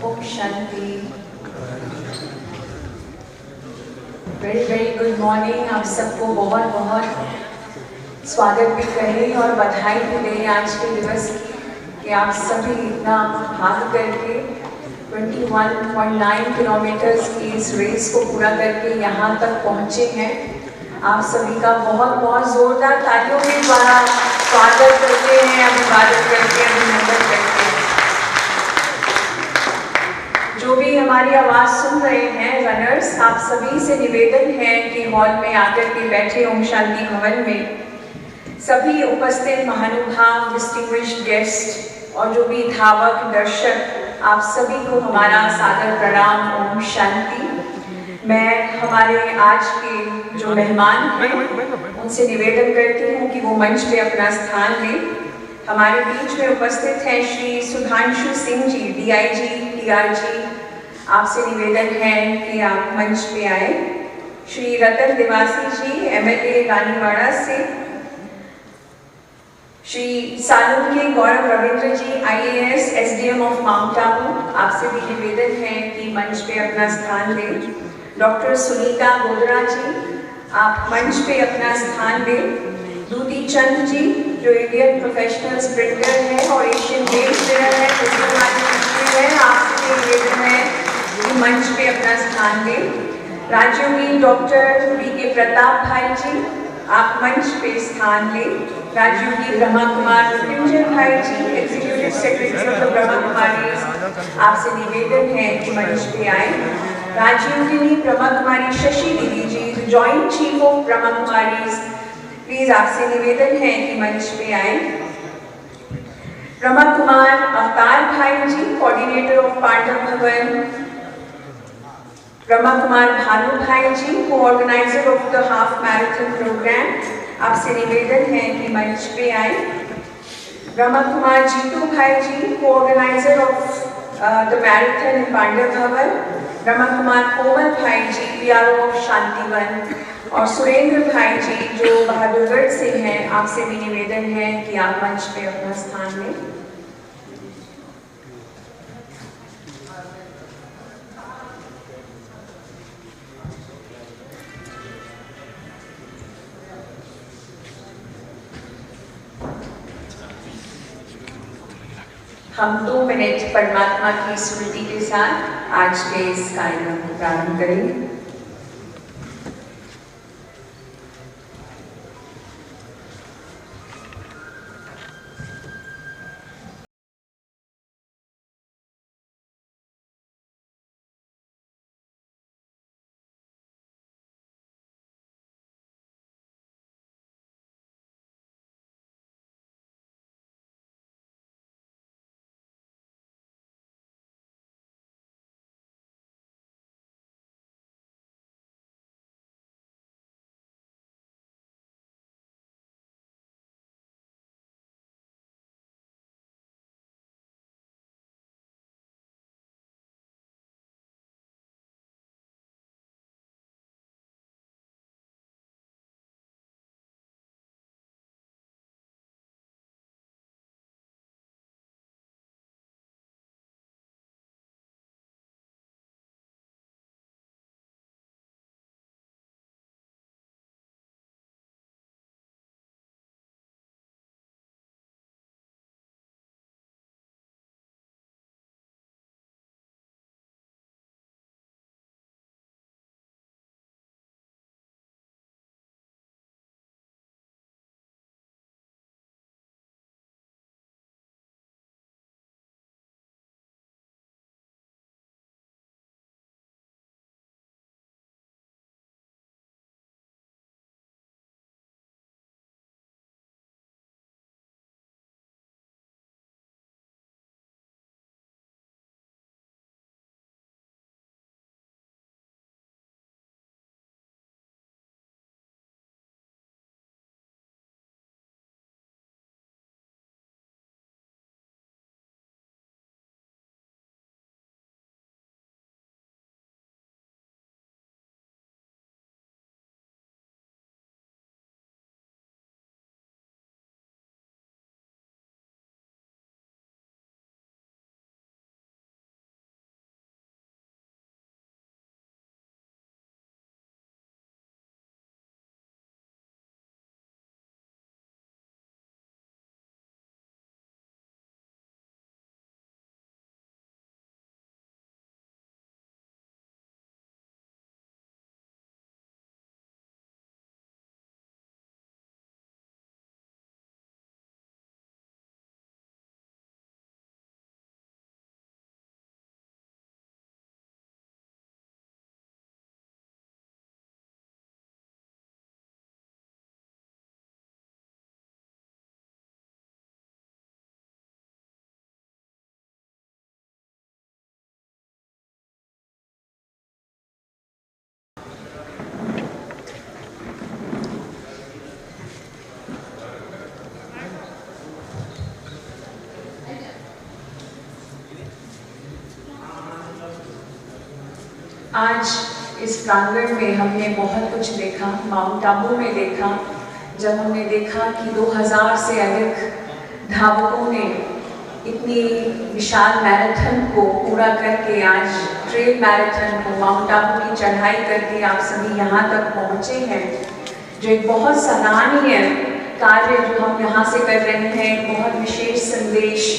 ओम शांति। Very very good morning. आप सबको बहुत बहुत स्वागत भी करें और बधाई भी दें आज के दिवस की कि आप सभी इतना भाग करके 21.9 किलोमीटर्स की इस रेस को पूरा करके यहाँ तक पहुँचे हैं। आप सभी का बहुत बहुत जोरदार तालियों के द्वारा स्वागत करते हैं, अभिवादन करते हैं, अभिनंदन करते हैं। जो भी हमारी आवाज़ सुन रहे हैं रनर्स, आप सभी से निवेदन है कि हॉल में आकर के बैठे ओम शांति भवन में सभी उपस्थित महानुभाव, डिस्टिंग्विश्ड गेस्ट और जो भी धावक दर्शक, आप सभी को हमारा सादर प्रणाम। ओम शांति। मैं हमारे आज के जो मेहमान हैं उनसे निवेदन करती हूँ कि वो मंच पे अपना स्थान लें। हमारे बीच में उपस्थित हैं श्री सुधांशु सिंह जी, DIG TRG। आपसे निवेदन है कि आप मंच पे आए। श्री रतन निवासी जी, MLA रानीवाड़ा से। श्री सालुंके गौरव रविंद्र जी, IAS SDM of mount Abu. आपसे भी निवेदन है कि मंच पे अपना स्थान लें। डॉक्टर सुनीता गोदरा जी, आप मंच पे अपना स्थान लें। दूती चंद जी, जो इंडियन प्रोफेशनल स्प्रिंटर है और एशियन गेम्स विनर है, आपसे निवेदन है कि मंच पे अपना स्थान लें। राज्योगी डॉक्टर VK प्रताप भाई जी, आप मंच पे स्थान लें। राज्योगी Brahma Kumar Mrityunjay Bhai ji, executive secretary of the Brahma Kumaris, आपसे निवेदन है कि मंच पे आए। राज्योगिनी Brahma Kumari Shashi Didi ji, joint chief of Brahma Kumaris, please आपसे निवेदन है कि मंच पे आए। ब्रह्मा कुमार अवतार भाई जी, कोऑर्डिनेटर ऑफ पांडव भवन। ब्रह्मा कुमार भानु भाई जी, को organiser of the half marathon programme, आपसे निवेदन है कि मंच पे आए। ब्रह्मा कुमार जीतू भाई जी, को organiser of the marathon in Pandav Bhavan. Brahma Kumar कोमल भाई जी, PRO ऑफ शांतिवन। और सुरेंद्र भाई जी, जो बहादुरगढ़ से हैं, आपसे भी निवेदन है कि आप मंच पे अपना स्थान लें। हम 2 मिनट परमात्मा की स्मृति के साथ आज के इस कार्यक्रम को प्रारंभ करेंगे। आज इस प्रांगण में हमने बहुत कुछ देखा, माउंट आबू में देखा, जब हमने देखा कि 2000 से अधिक धावकों ने इतनी विशाल मैराथन को पूरा करके आज ट्रेल मैराथन को माउंट आबू की चढ़ाई करके आप सभी यहाँ तक पहुँचे हैं, जो एक बहुत सराहनीय कार्य जो हम यहाँ से कर रहे हैं, बहुत विशेष संदेश,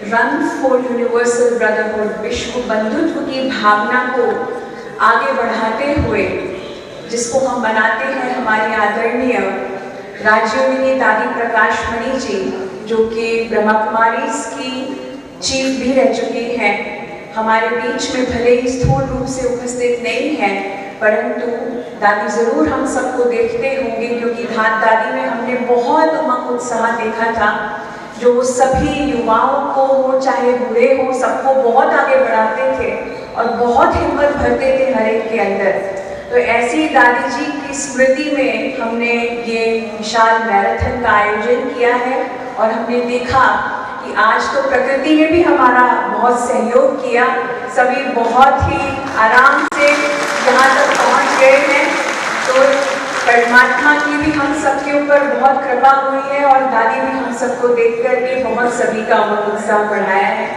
रन फॉर यूनिवर्सल ब्रदरहुड, विश्व बंधुत्व की भावना को आगे बढ़ाते हुए, जिसको हम बनाते हैं हमारी आदरणीय राज्योमिनी दादी प्रकाशमणि जी, जो कि ब्रह्मा कुमारीज की चीफ भी रह चुकी हैं, हमारे बीच में भले ही स्थूल रूप से उपस्थित नहीं है, परंतु दादी ज़रूर हम सबको देखते होंगे, क्योंकि दादी में हमने बहुत उमंग उत्साह देखा था, जो वो सभी युवाओं को हो चाहे बूढ़े हो, सबको बहुत आगे बढ़ाते थे और बहुत हिम्मत भरते थे हर एक के अंदर। तो ऐसी दादी जी की स्मृति में हमने ये विशाल मैराथन का आयोजन किया है और हमने देखा कि आज तो प्रकृति ने भी हमारा बहुत सहयोग किया, सभी बहुत ही आराम से यहाँ तक पहुँच गए हैं। तो परमात्मा की भी हम सबके ऊपर बहुत कृपा हुई है और दादी भी हम सबको देख कर के बहुत सभी का उत्साह बढ़ाया है।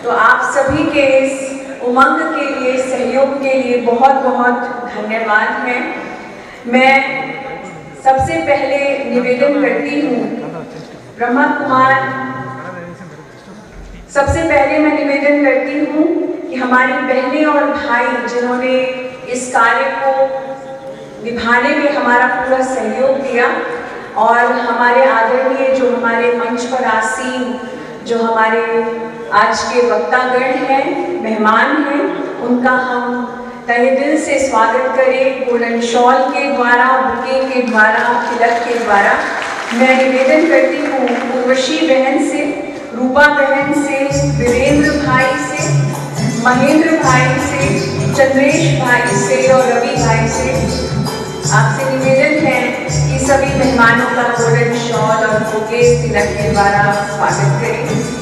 तो आप सभी के इस उमंग के लिए, सहयोग के लिए बहुत बहुत धन्यवाद है। मैं सबसे पहले निवेदन करती हूँ ब्रह्मा कुमार, सबसे पहले मैं निवेदन करती हूँ कि हमारी बहनें और भाई जिन्होंने इस कार्य को निभाने में हमारा पूरा सहयोग दिया, और हमारे आदरणीय जो हमारे मंच पर आसीन जो हमारे आज के वक्तागण हैं, मेहमान हैं, उनका हम तहे दिल से स्वागत करें गोल्डन शॉल के द्वारा, बुके के द्वारा, तिलक के द्वारा। मैं निवेदन करती हूँ उर्वशी बहन से, रूपा बहन से, वीरेंद्र भाई से, महेंद्र भाई से, चंद्रेश भाई से और रवि भाई से, आपसे निवेदन है कि सभी मेहमानों का गोल्डन शॉल और बुके तिलक के द्वारा स्वागत करें।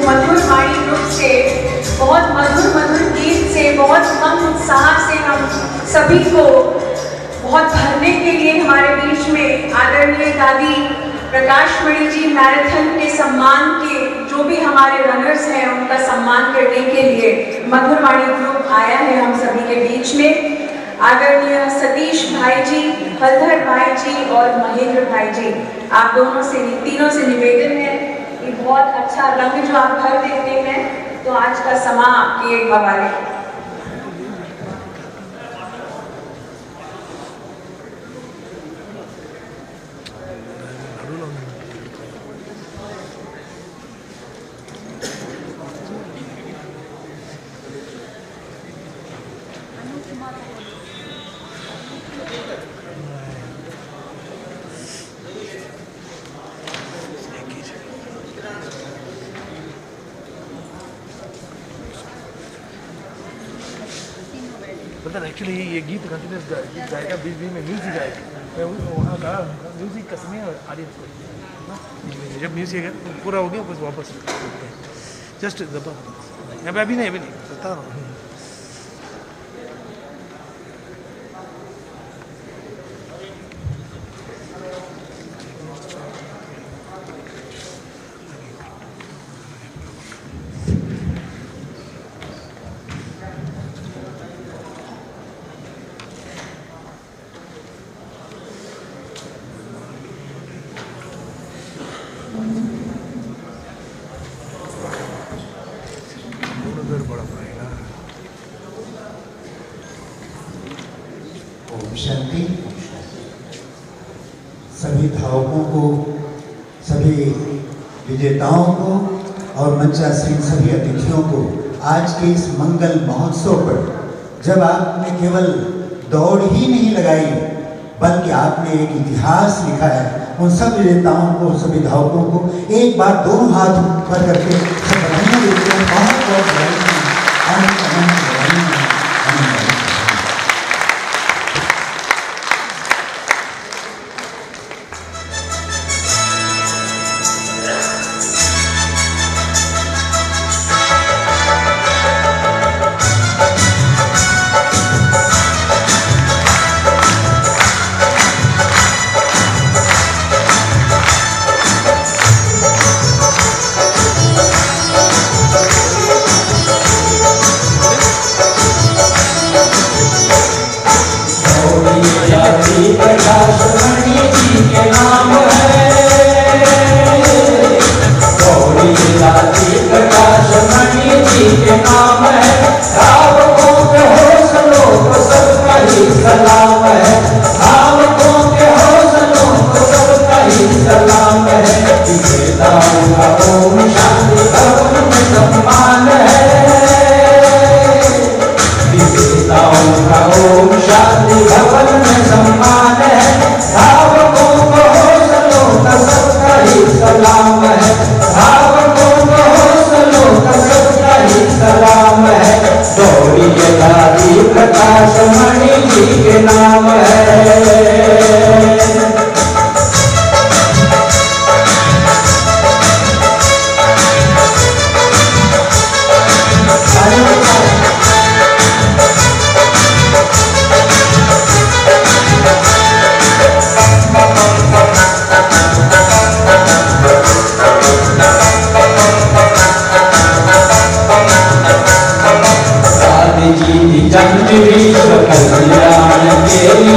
मधुर वाणी ग्रुप से बहुत मधुर गीत से, बहुत कम उत्साह से हम सभी को बहुत भरने के लिए हमारे बीच में आदरणीय दादी प्रकाशमणि जी मैराथन के सम्मान के जो भी हमारे रनर्स हैं उनका सम्मान करने के लिए मधुर वाणी ग्रुप आया है हम सभी के बीच में। आदरणीय सतीश भाई जी, हलधर भाई जी और महेंद्र भाई जी, आप दोनों से, तीनों से निवेदन है कि बहुत अच्छा रंग जो आप भर देते हैं, तो आज का समा आपके हवाले। पता एक्चुअली ये गीत कंटिन्यूस गीत गाएगा, बीच बीच में म्यूजिक आएगा। मैं वहाँ का म्यूजिक कसमें ऑडियंस को जब म्यूजिक है पूरा हो गया बस वापस जस्ट दबा। अभी नहीं बता रहा हूँ। शांति। सभी धावकों को, सभी विजेताओं को और मंचासीन सभी अतिथियों को आज के इस मंगल महोत्सव पर, जब आपने केवल दौड़ ही नहीं लगाई बल्कि आपने एक इतिहास लिखा है, उन सब विजेताओं को, सभी धावकों को एक बार दोनों हाथ ऊपर करके सब बधाइयाँ देते हैं। बहुत बहुत बधाइयाँ। जन्म विश्व कल्याण के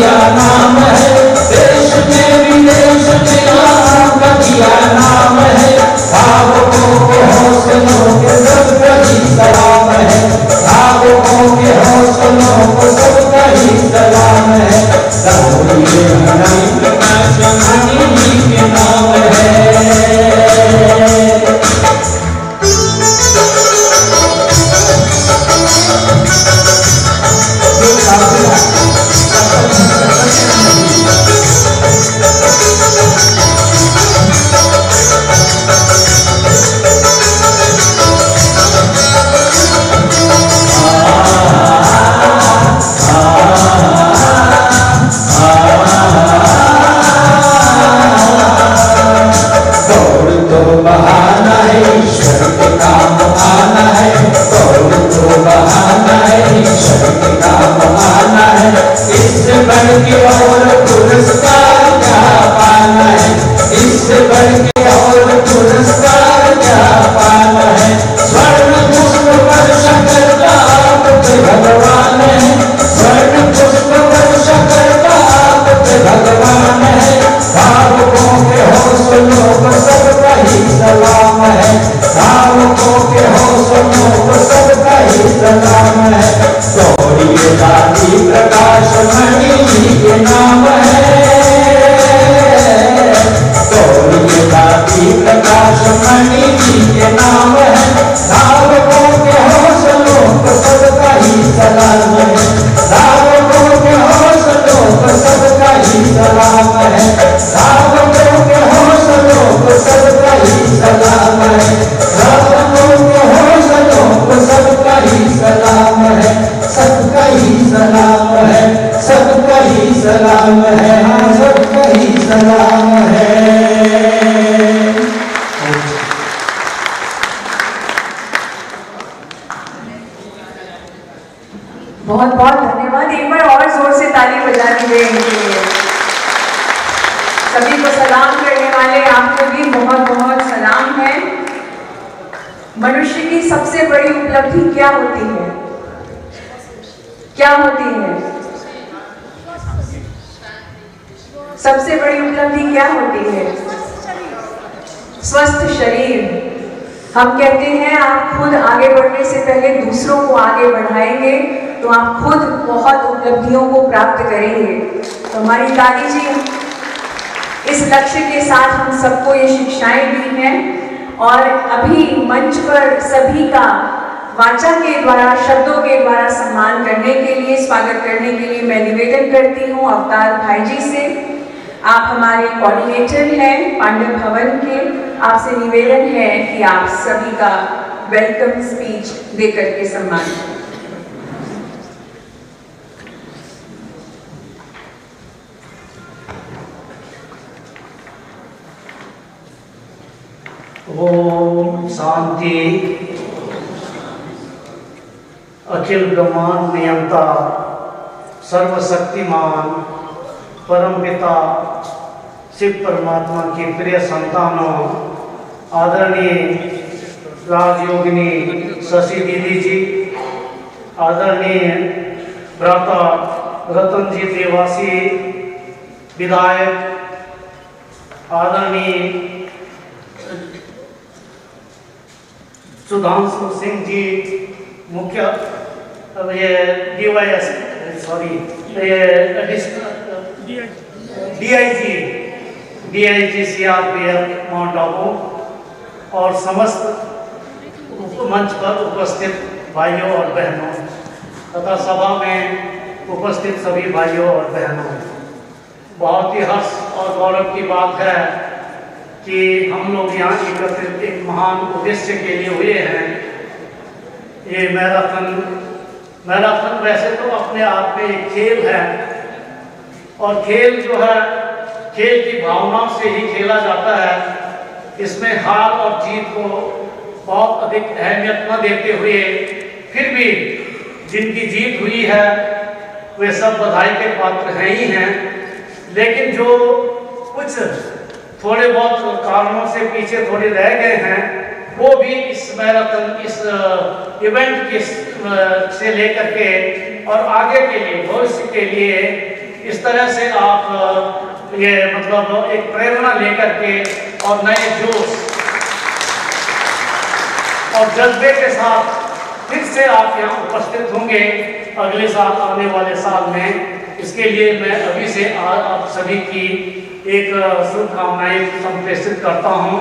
दिया नाम है, देश में विदेश में आपका दिया नाम है, भावुकों के हौसलों के सबका ही सलाम है, भावुकों के हौसलों को सबका ही सलाम है। गौरी हरि प्रकाश मणि जी के नाम है। बहाना है ईश्वर के काम आना है, दौड़ तो बहाना है ईश्वर के काम आना है, इससे बढ़ के और पुरस्कार क्या पाना है, इससे बढ़ के और पुरस्कार क्या पाना है। स्वर्ण पुष्प वर्षा करता आप पे भगवान है, स्वर्ण पुष्प वर्षा करता आप पे भगवान है, भावुकों के हौसलों को सबका ही सलाम है, भावुकों के हौसलों को सबका ही सलाम है। गौरी दादी प्रकाश मणि जी के नाम है, गौरी दादी प्रकाश मणि जी के नाम है, भावुकों के हौसलों को सबका ही सलाम है, भावुकों के हौसलों को सबका ही सलाम है, भावुकों के हौसलों को सबका ही सलाम है, भावुकों के हौसलों को सबका ही सलाम है, सबका ही सलाम है, सबका ही सलाम है, हाँ सबका ही सलाम है। बहुत बहुत धन्यवाद। एक बार और जोर से ताली बजा दीजिए इनके लिए। सभी को सलाम करने वाले आपको भी बहुत बहुत सलाम है। मनुष्य की सबसे बड़ी उपलब्धि क्या होती है? क्या होती है? सबसे बड़ी उपलब्धि क्या होती है? स्वस्थ शरीर। हम कहते हैं आप खुद आगे बढ़ने से पहले दूसरों को आगे बढ़ाएंगे तो आप खुद बहुत उपलब्धियों को प्राप्त करेंगे। तो हमारी दादी जी इस लक्ष्य के साथ हम सबको ये शिक्षाएं दी हैं और अभी मंच पर सभी का वाचा के द्वारा, शब्दों के द्वारा सम्मान करने के लिए, स्वागत करने के लिए मैं निवेदन करती हूँ अवतार भाई जी से। आप हमारे कोऑर्डिनेटर हैं पांडव भवन के, आपसे निवेदन है कि आप सभी का वेलकम स्पीच देकर के सम्मान करें। ओम शांति। अखिल ब्रह्मांड नियंता सर्वशक्तिमान परमपिता शिव परमात्मा की प्रिय संतानों, आदरणीय राजयोगिनी शशि दीदी जी, आदरणीय भ्राता रतन जी देवासी विधायक, आदरणीय सुधांशु सिंह जी मुख्य डीआईजी सीआरपीएफ माउंट आबू और समस्त मंच पर उपस्थित भाइयों और बहनों तथा सभा में उपस्थित सभी भाइयों और बहनों, बहुत ही हर्ष और गौरव की बात है कि हम लोग यहाँ एकत्रित एक महान उद्देश्य के लिए हुए हैं। ये मैराथन वैसे तो अपने आप में एक खेल है और खेल जो है खेल की भावना से ही खेला जाता है। इसमें हार और जीत को बहुत अधिक अहमियत न देते हुए फिर भी जिनकी जीत हुई है वे सब बधाई के पात्र हैं ही हैं, लेकिन जो कुछ थोड़े बहुत कारणों से पीछे थोड़े रह गए हैं वो भी इस मैराथन, इस इवेंट के से लेकर के और आगे के लिए, भविष्य के लिए इस तरह से आप ये मतलब एक प्रेरणा लेकर के और नए जोश और जज्बे के साथ फिर से आप यहाँ उपस्थित होंगे अगले साल, आने वाले साल में। इसके लिए मैं अभी से आप सभी की एक शुभकामनाएं संप्रेषित करता हूँ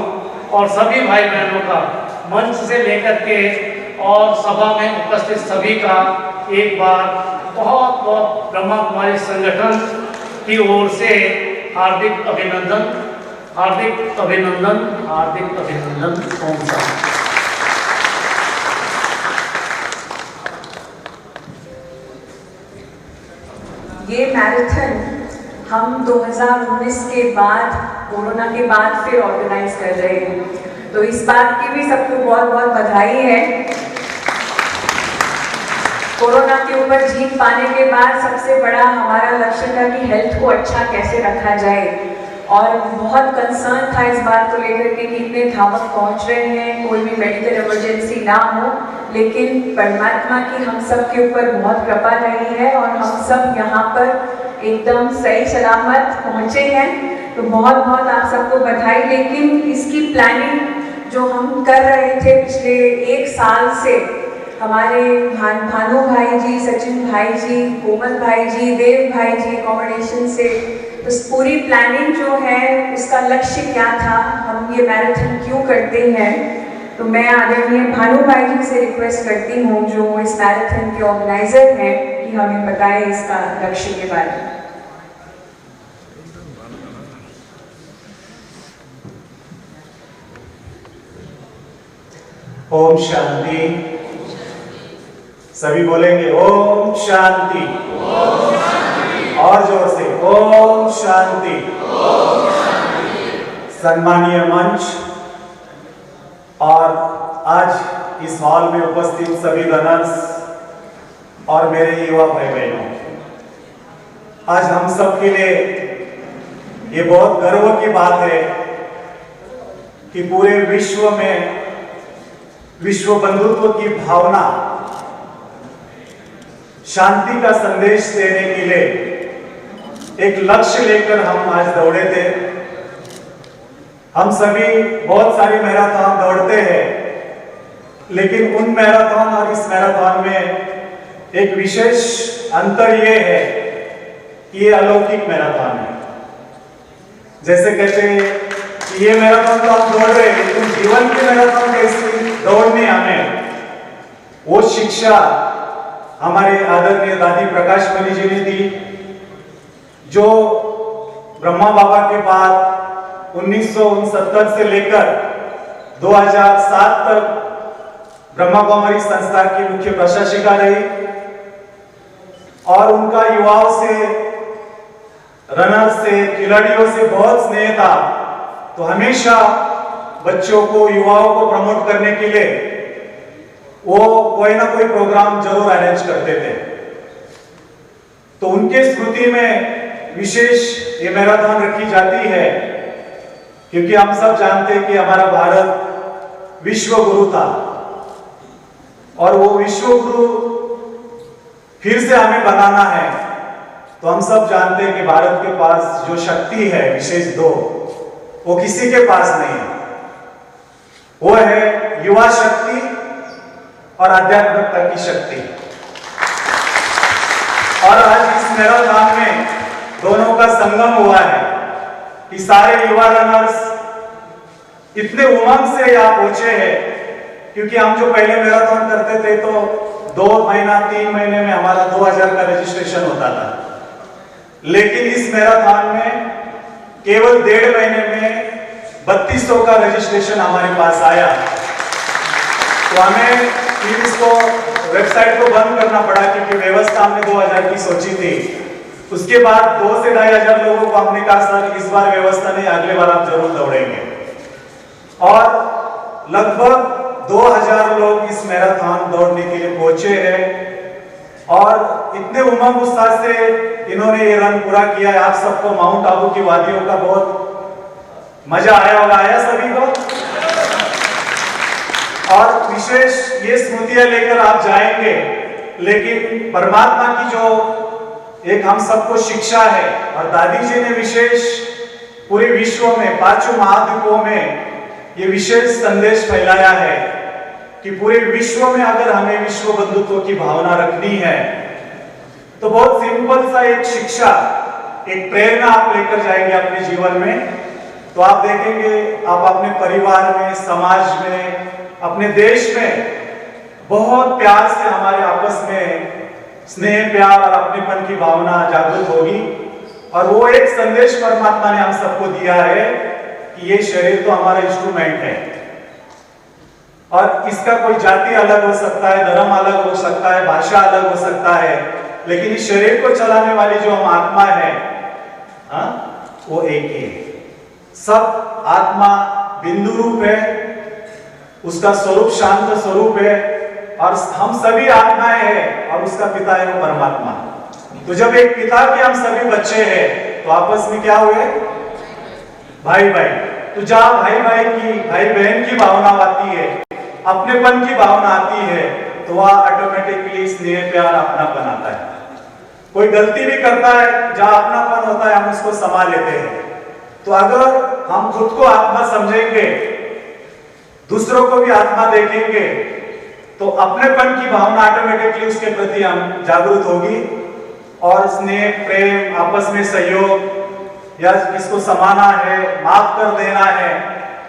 और सभी भाई बहनों का मंच से लेकर के और सभा में उपस्थित सभी का एक बार बहुत बहुत ब्रह्मा कुमारी संगठन की ओर से हार्दिक अभिनंदन, हार्दिक अभिनंदन, हार्दिक अभिनंदन। ओम शांति। ये मैराथन हम 2019 के बाद, कोरोना के बाद फिर ऑर्गेनाइज कर रहे हैं, तो इस बात की भी सबको बहुत बहुत बधाई है। कोरोना के ऊपर जीत पाने के बाद सबसे बड़ा हमारा लक्ष्य था कि हेल्थ को अच्छा कैसे रखा जाए, और बहुत कंसर्न था इस बात को लेकर के कि इतने धावक पहुंच रहे हैं, कोई भी मेडिकल इमरजेंसी ना हो, लेकिन परमात्मा की हम सब के ऊपर बहुत कृपा रही है और हम सब यहाँ पर एकदम सही सलामत पहुँचे हैं। तो बहुत बहुत आप सबको बधाई। लेकिन इसकी प्लानिंग जो हम कर रहे थे पिछले 1 साल से, हमारे भानु भाई जी, सचिन भाई जी, कोमल भाई जी, देव भाई जी अकोमोडेशन से, तो पूरी प्लानिंग जो है उसका लक्ष्य क्या था, हम ये मैराथन क्यों करते हैं, तो मैं आदरणीय भानु भाई जी से रिक्वेस्ट करती हूँ जो इस मैराथन के ऑर्गेनाइजर हैं कि हमें बताएं इसका लक्ष्य के बारे में। ओम शांति। सभी बोलेंगे ओम शांति। और जोर से ओम शांति। सम्मानीय मंच और आज इस हॉल में उपस्थित सभी रनर्स और मेरे युवा भाई बहनों, आज हम सब के लिए ये बहुत गर्व की बात है कि पूरे विश्व में विश्व बंधुत्व की भावना, शांति का संदेश देने के लिए एक लक्ष्य लेकर हम आज दौड़े थे। हम सभी बहुत सारी मैराथन दौड़ते हैं, लेकिन उन मैराथन और इस मैराथन में एक विशेष अंतर ये है कि ये अलौकिक मैराथन है। जैसे कहते हैं कि ये मैराथन तो आप दौड़ रहे हैं, लेकिन जीवन की मैराथन कैसी दौड़नी हमें, वो शिक्षा हमारे आदरणीय दादी प्रकाश मणि जी ने दी, जो ब्रह्मा बाबा के बाद 1969 से लेकर 2007 तक ब्रह्मा कुमारी संस्था की मुख्य प्रशासिका रही, और उनका युवाओं से, रनर्स से, खिलाड़ियों से बहुत स्नेह था। तो हमेशा बच्चों को, युवाओं को प्रमोट करने के लिए वो कोई ना कोई प्रोग्राम जरूर अरेंज करते थे। तो उनके स्मृति में विशेष ये मैराथन रखी जाती है, क्योंकि हम सब जानते हैं कि हमारा भारत विश्व गुरु था, और वो विश्व गुरु फिर से हमें बनाना है। तो हम सब जानते हैं कि भारत के पास जो शक्ति है विशेष दो, वो किसी के पास नहीं है। वो है युवा शक्ति और आध्यात्मिकता की शक्ति। और आज इस मैराथन में दोनों का संगम हुआ है कि सारे युवा रनर्स इतने उमंग से यहाँ पहुंचे हैं, क्योंकि हम जो पहले मैराथन करते थे तो 2 महीना 3 महीने में हमारा 2000 का रजिस्ट्रेशन होता था, लेकिन इस मैराथन में केवल 1.5 महीने में 3200 का रजिस्ट्रेशन हमारे पास आया। तो हमें फिर इसको वेबसाइट को बंद करना पड़ा, क्योंकि व्यवस्था हमने 2000 की सोची थी। उसके बाद 2 से 2500 लोगों को हमने कहा सर इस बार व्यवस्था नहीं, अगले बार आप जरूर दौड़ेंगे। और लगभग 2000 लोग इस मैराथन दौड़ने के लिए पहुंचे हैं, और इतने उमंग उत्साह से इन्होंने ये रन पूरा किया है। आप सबको माउंट आबू की वादियों का बहुत मजा आया होगा, आया सभी को। और विशेष ये स्मृतियां लेकर आप जाएंगे, लेकिन परमात्मा की जो एक हम सबको शिक्षा है। और दादी जी ने विशेष पूरे विश्व में 5 महाद्वीपों में ये विशेष संदेश फैलाया है कि पूरे विश्व में अगर हमें विश्व बंधुत्व की भावना रखनी है तो बहुत सिंपल सा एक शिक्षा, एक प्रेरणा आप लेकर जाएंगे अपने जीवन में, तो आप देखेंगे आप अपने परिवार में, समाज में, अपने देश में बहुत प्यार से हमारे आपस में स्नेह, प्यार और अपनेपन की भावना जागृत होगी। और वो एक संदेश परमात्मा ने हम सबको दिया है कि ये शरीर तो हमारा इंस्ट्रूमेंट है और इसका कोई जाति अलग हो सकता है, धर्म अलग हो सकता है, भाषा अलग हो सकता है, लेकिन इस शरीर को चलाने वाली जो हम आत्मा है, वो एक ही है। सब आत्मा बिंदु रूप है, उसका स्वरूप शांत स्वरूप है और हम सभी आत्माएं हैं और उसका पिता है वो परमात्मा। तो जब एक पिता के हम सभी बच्चे हैं तो आपस में क्या हुए? भाई भाई। तो जहां भाई भाई की, भाई बहन की भावना आती है, अपनेपन की भावना आती है, तो वह ऑटोमेटिकली स्नेह, प्यार, अपनापन आता है। कोई गलती भी करता है, जहां अपनापन होता है हम उसको संभाल लेते हैं। तो अगर हम खुद को आत्मा समझेंगे, दूसरों को भी आत्मा देखेंगे, तो अपनेपन की भावना ऑटोमेटिकली उसके प्रति हम जागरूक होगी और स्नेह, प्रेम, आपस में सहयोग या इसको समाना है, माफ कर देना है,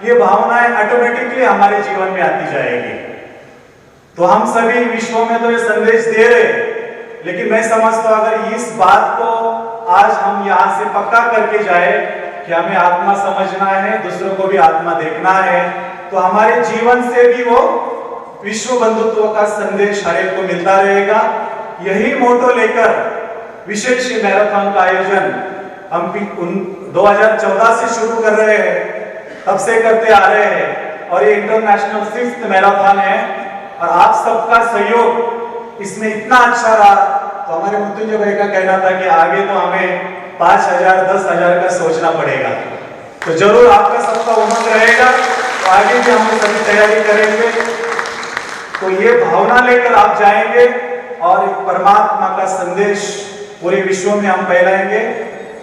ये भावनाएं ऑटोमेटिकली हमारे जीवन में आती जाएगी। तो हम सभी विश्व में तो ये संदेश दे रहे, लेकिन मैं समझता हूं अगर इस बात को आज हम यहां से पक्का करके जाए कि हमें आत्मा समझना है, दूसरों को भी आत्मा देखना है, तो हमारे जीवन से भी वो विश्व बंधुत्व का संदेश हर एक को मिलता रहेगा। यही मोटो लेकर विशेष मैराथन का आयोजन हम 2014 से शुरू कर रहे हैं, तब से करते आ रहे हैं और ये इंटरनेशनल 6th मैराथन है और आप सबका सहयोग इसमें इतना अच्छा रहा। तो हमारे मृत्युंजय भाई का कहना था कि आगे तो हमें 5,000 10,000 का सोचना पड़ेगा, तो जरूर आपका सबका उमंग रहेगा, तो आगे भी हम सभी तैयारी करेंगे। तो ये भावना लेकर आप जाएंगे और एक परमात्मा का संदेश पूरे विश्व में हम फैलाएंगे।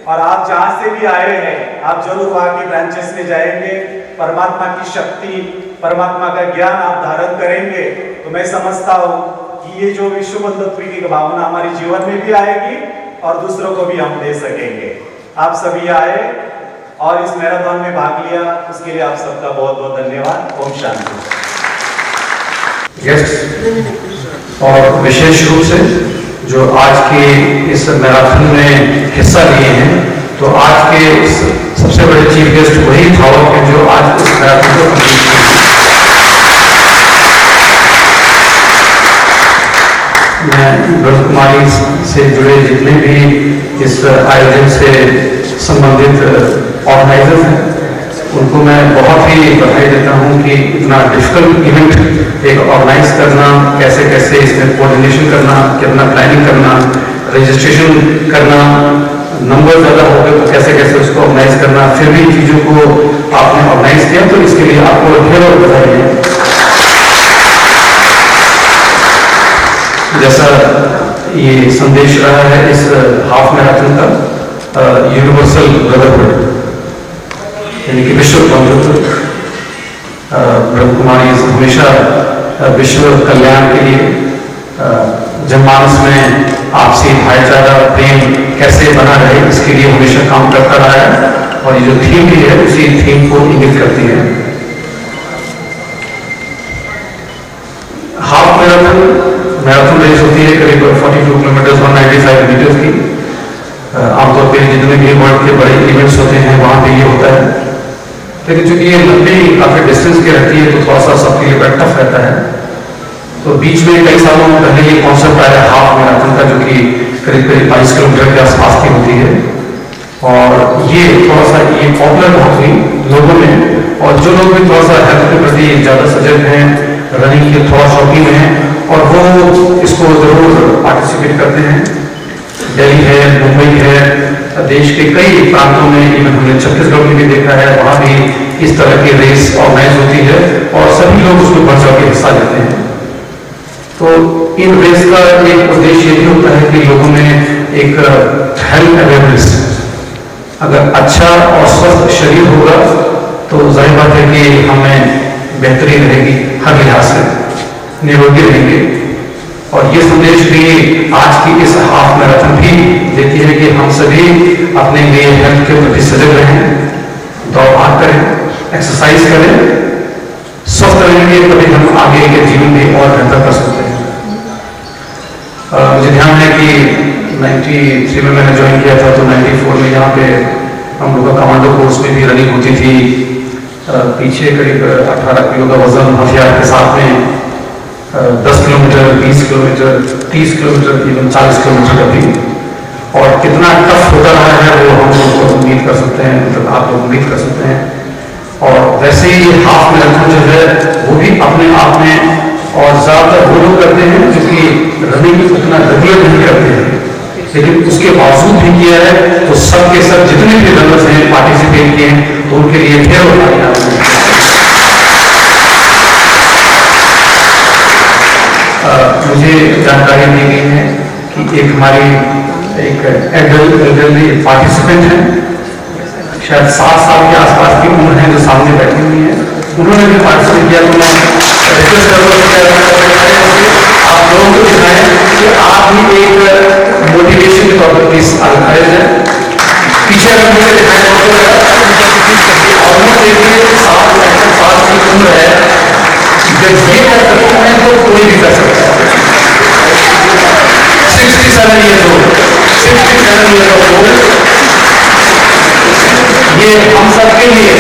और आप जहां से भी आए हैं आप जरूर वहां की ब्रांचेस में जाएंगे, परमात्मा की शक्ति, परमात्मा का ज्ञान आप धारण करेंगे। तो मैं समझता हूं कि ये जो विश्व बंधुत्व की भावना हमारे जीवन में भी आएगी और दूसरों को भी हम दे सकेंगे। आप सभी आए और इस मैराथन में भाग लिया, उसके लिए आप सबका बहुत बहुत धन्यवाद। ओम शांति। गेस्ट और विशेष रूप से जो आज के इस मैराथन में हिस्सा लिए हैं, तो आज के सबसे बड़े चीफ गेस्ट वही धावक हैं जो आज इस मैराथन को कंप्लीट किए। मैं ब्रह्मकुमारी से जुड़े जितने भी इस आयोजन से संबंधित ऑर्गेनाइजर्स हैं उनको मैं बहुत ही बधाई देता हूं कि इतना डिफिकल्ट इवेंट एक ऑर्गेनाइज करना, कैसे कैसे इसमें कोऑर्डिनेशन करना, कितना प्लानिंग करना, रजिस्ट्रेशन करना, नंबर ज़्यादा हो गए तो कैसे कैसे उसको ऑर्गेनाइज करना, फिर भी चीज़ों को आपने ऑर्गेनाइज किया, तो इसके लिए आपको ढेरों बधाई है। जैसा ये संदेश रहा है इस हाफ मैराथन का, यूनिवर्सल ब्रदरहुड यानी कि विश्व बंधुत्व, ब्रह्मकुमारी हमेशा विश्व कल्याण के लिए, जनमानस में आपसी भाईचारा, प्रेम कैसे बना रहे इसके लिए हमेशा काम करता रहा है और ये जो थीम भी है उसी थीम को इंगित करती है। हाफ मैराथन रेस होती है करीब 42 किलोमीटर 195 मीटर की। आमतौर पर जितने भी वर्ल्ड के बड़े इवेंट्स होते हैं वहां भी ये होता है, लेकिन चूंकि ये लंबी काफी डिस्टेंस की रहती है तो थोड़ा सा सबके लिए बड़ा टफ रहता है। तो बीच में कई सालों पहले ये कॉन्सेप्ट आया हाफ मैराथन का, जो कि करीब करीब 22 किलोमीटर के आसपास की होती है और ये थोड़ा सा ये पॉपुलर बहुत हुई लोगों में, और जो लोग भी थोड़ा सा हेल्थ के प्रति ज्यादा सजग हैं, रनिंग के थोड़ा शौकीन हैं और वो इसको जरूर पार्टिसिपेट करते हैं। दिल्ली है, मुंबई है, देश के कई प्रांतों में, इवन हमने छत्तीसगढ़ में भी देखा है, वहां भी इस तरह की रेस ऑर्गेनाइज होती है और सभी लोग उसमें बढ़ चढ़ के हिस्सा लेते हैं। तो इन रेस का एक उद्देश्य ये भी होता है कि लोगों में एक हेल्थ अवेयरनेस। अगर अच्छा और स्वस्थ शरीर होगा तो जाहिर बात है कि हमें बेहतरी रहेगी, हर लिहाज से निरोगी रहेंगे। और ये संदेश भी आज की इस हाफ मैराथन भी देती है कि हम सभी अपने लिए हेल्थ के प्रति सजग रहें, दौड़ भाग करें, एक्सरसाइज करें, स्वस्थ रहेंगे तभी हम आगे के जीवन में और बेहतर कर सकते हैं। मुझे ध्यान है कि 93 में मैंने ज्वाइन किया था, तो 94 में यहाँ पे हम लोग का कमांडो कोर्स में भी रनिंग होती थी। पीछे करीब 18 किलो का वजन हथियार के साथ में 10 kilometre, 20 kilometre, 30 kilometre, even 40 kilometre का भी। और कितना टफ होता रहा है वो हम लोग उम्मीद कर सकते हैं, मतलब आप लोग उम्मीद कर सकते हैं। और वैसे ही हाफ मैराथन जो है वो भी अपने आप में, और ज़्यादातर वो लोग करते हैं जो कि रनिंग उतना रेगुलर नहीं करते हैं, लेकिन उसके बावजूद भी किया है, तो सब के सब जितने भी रनर्स हैं पार्टिसिपेट किए हैं, तो उनके लिए फिर मुझे जानकारी दी गई है कि एक हमारी एक एल्डरली पार्टिसिपेंट है, शायद 7 साल के आसपास की उम्र है, जो सामने बैठी हुई है, उन्होंने भी पार्टिसिपेट किया। तो मैं रिक्वेस्ट करूँगा आप लोगों को दिखाएं कि आप भी एक मोटिवेशन के तौर पर प्लीज आगे खड़े हैं। पीछे अगर मुझे दिखाएं ऑलमोस्ट देखिए 7 साल की उम्र है, जब ये कर सकते हैं तो कोई भी कर सकता है। 67 ईयर्स ओल्ड, 67 ईयर्स ओल्ड, ये हम सबके लिए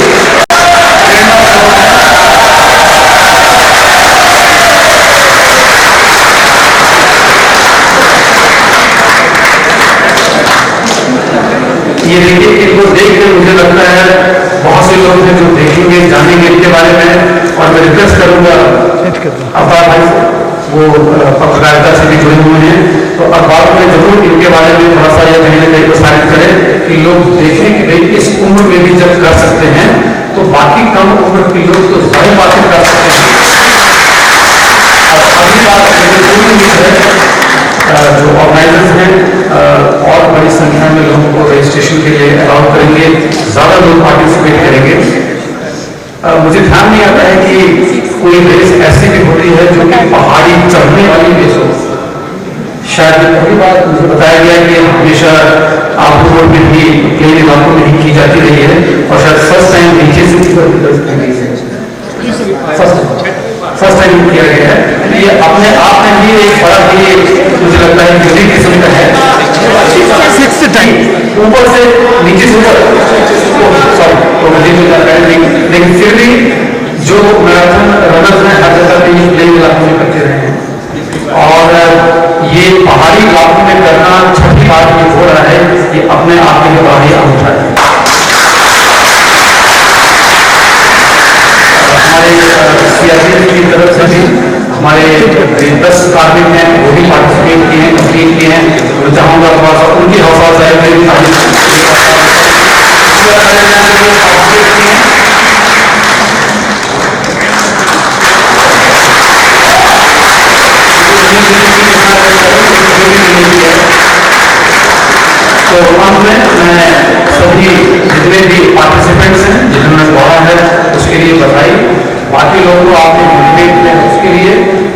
ये देखिए, इनको देख कर मुझे लगता है बहुत से लोग हैं जो देखेंगे, जानेंगे इनके बारे में। और मैं रिक्वेस्ट करूंगा अखबार भाई, वो पत्रकारिता से भी जुड़े हुए हैं, तो अखबार में जरूर इनके बारे में थोड़ा सा यह कहीं ना कहीं प्रसारित करें कि लोग देखें कि भाई इस उम्र में भी जब कर सकते हैं तो बाकी कम उम्र के लोग तो जाहिर बातें कर सकते हैं। और अगली बात है, जो ऑर्गेनाइजर्स हैं और बड़ी संख्या में लोगों को रजिस्ट्रेशन के लिए अलाउ करेंगे, ज़्यादा लोग पार्टिसिपेट करेंगे। मुझे ध्यान नहीं आता है कि कोई रेस ऐसी भी होती है जो कि पहाड़ी चढ़ने वाली रेस हो। शायद पहली बार मुझे बताया गया कि हमेशा आप रोड में भी प्लेन इलाकों में ही की जाती रही है, और शायद फर्स्ट टाइम नीचे से फर्स्ट टाइम किया गया है। ये अपने आप में भी एक बड़ा ही मुझे लगता है यूनिक किस्म का है। 6th टाइम ऊपर से नीचे से ऊपर, सॉरी तो मुझे जो जानकारी नहीं, लेकिन फिर भी जो मैराथन रनर्स हैं हर जगह पे ये प्लेन इलाकों में करते रहे हैं, और ये पहाड़ी इलाकों में करना छठी बार ये हो रहा है, ये अपने आप में बड़ा ही अनूठा है। हमारे सीआरपीएफ की तरफ से भी हमारे 10 कार्मिक हैं, वो भी पार्टिसिपेट किए हैं, कंप्लीट किए हैं। मैं चाहूँगा थोड़ा सा उनकी हौसला अफजाई में भी तो अंत में मैं सभी जितने भी पार्टिसिपेंट्स हैं जिन्होंने दौड़ा है उसके लिए बधाई, बाकी लोगों को आपने मोटिवेट किया उसके लिए,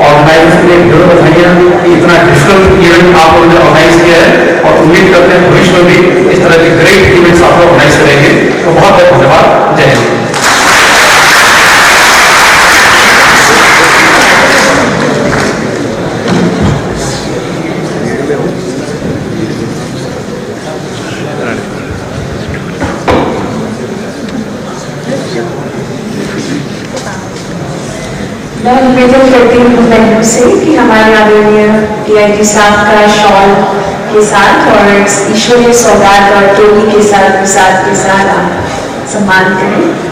ऑर्गेनाइजर्स के लिए ढेरों बधाइयाँ कि इतना डिफिकल्ट इवेंट आप लोगों ने ऑर्गेनाइज किया है, और उम्मीद करते हैं भविष्य में भी इस तरह के ग्रेट इवेंट्स आप लोग ऑर्गेनाइज करेंगे। तो बहुत बहुत धन्यवाद। जय हिंद। मैं निवेदन करती हूँ बहनों से कि हमारे आदरणीय DIG साहब का शॉल के साथ और ईश्वरीय सौगात और टोपी के साथ प्रसाद के साथ आप सम्मान करें।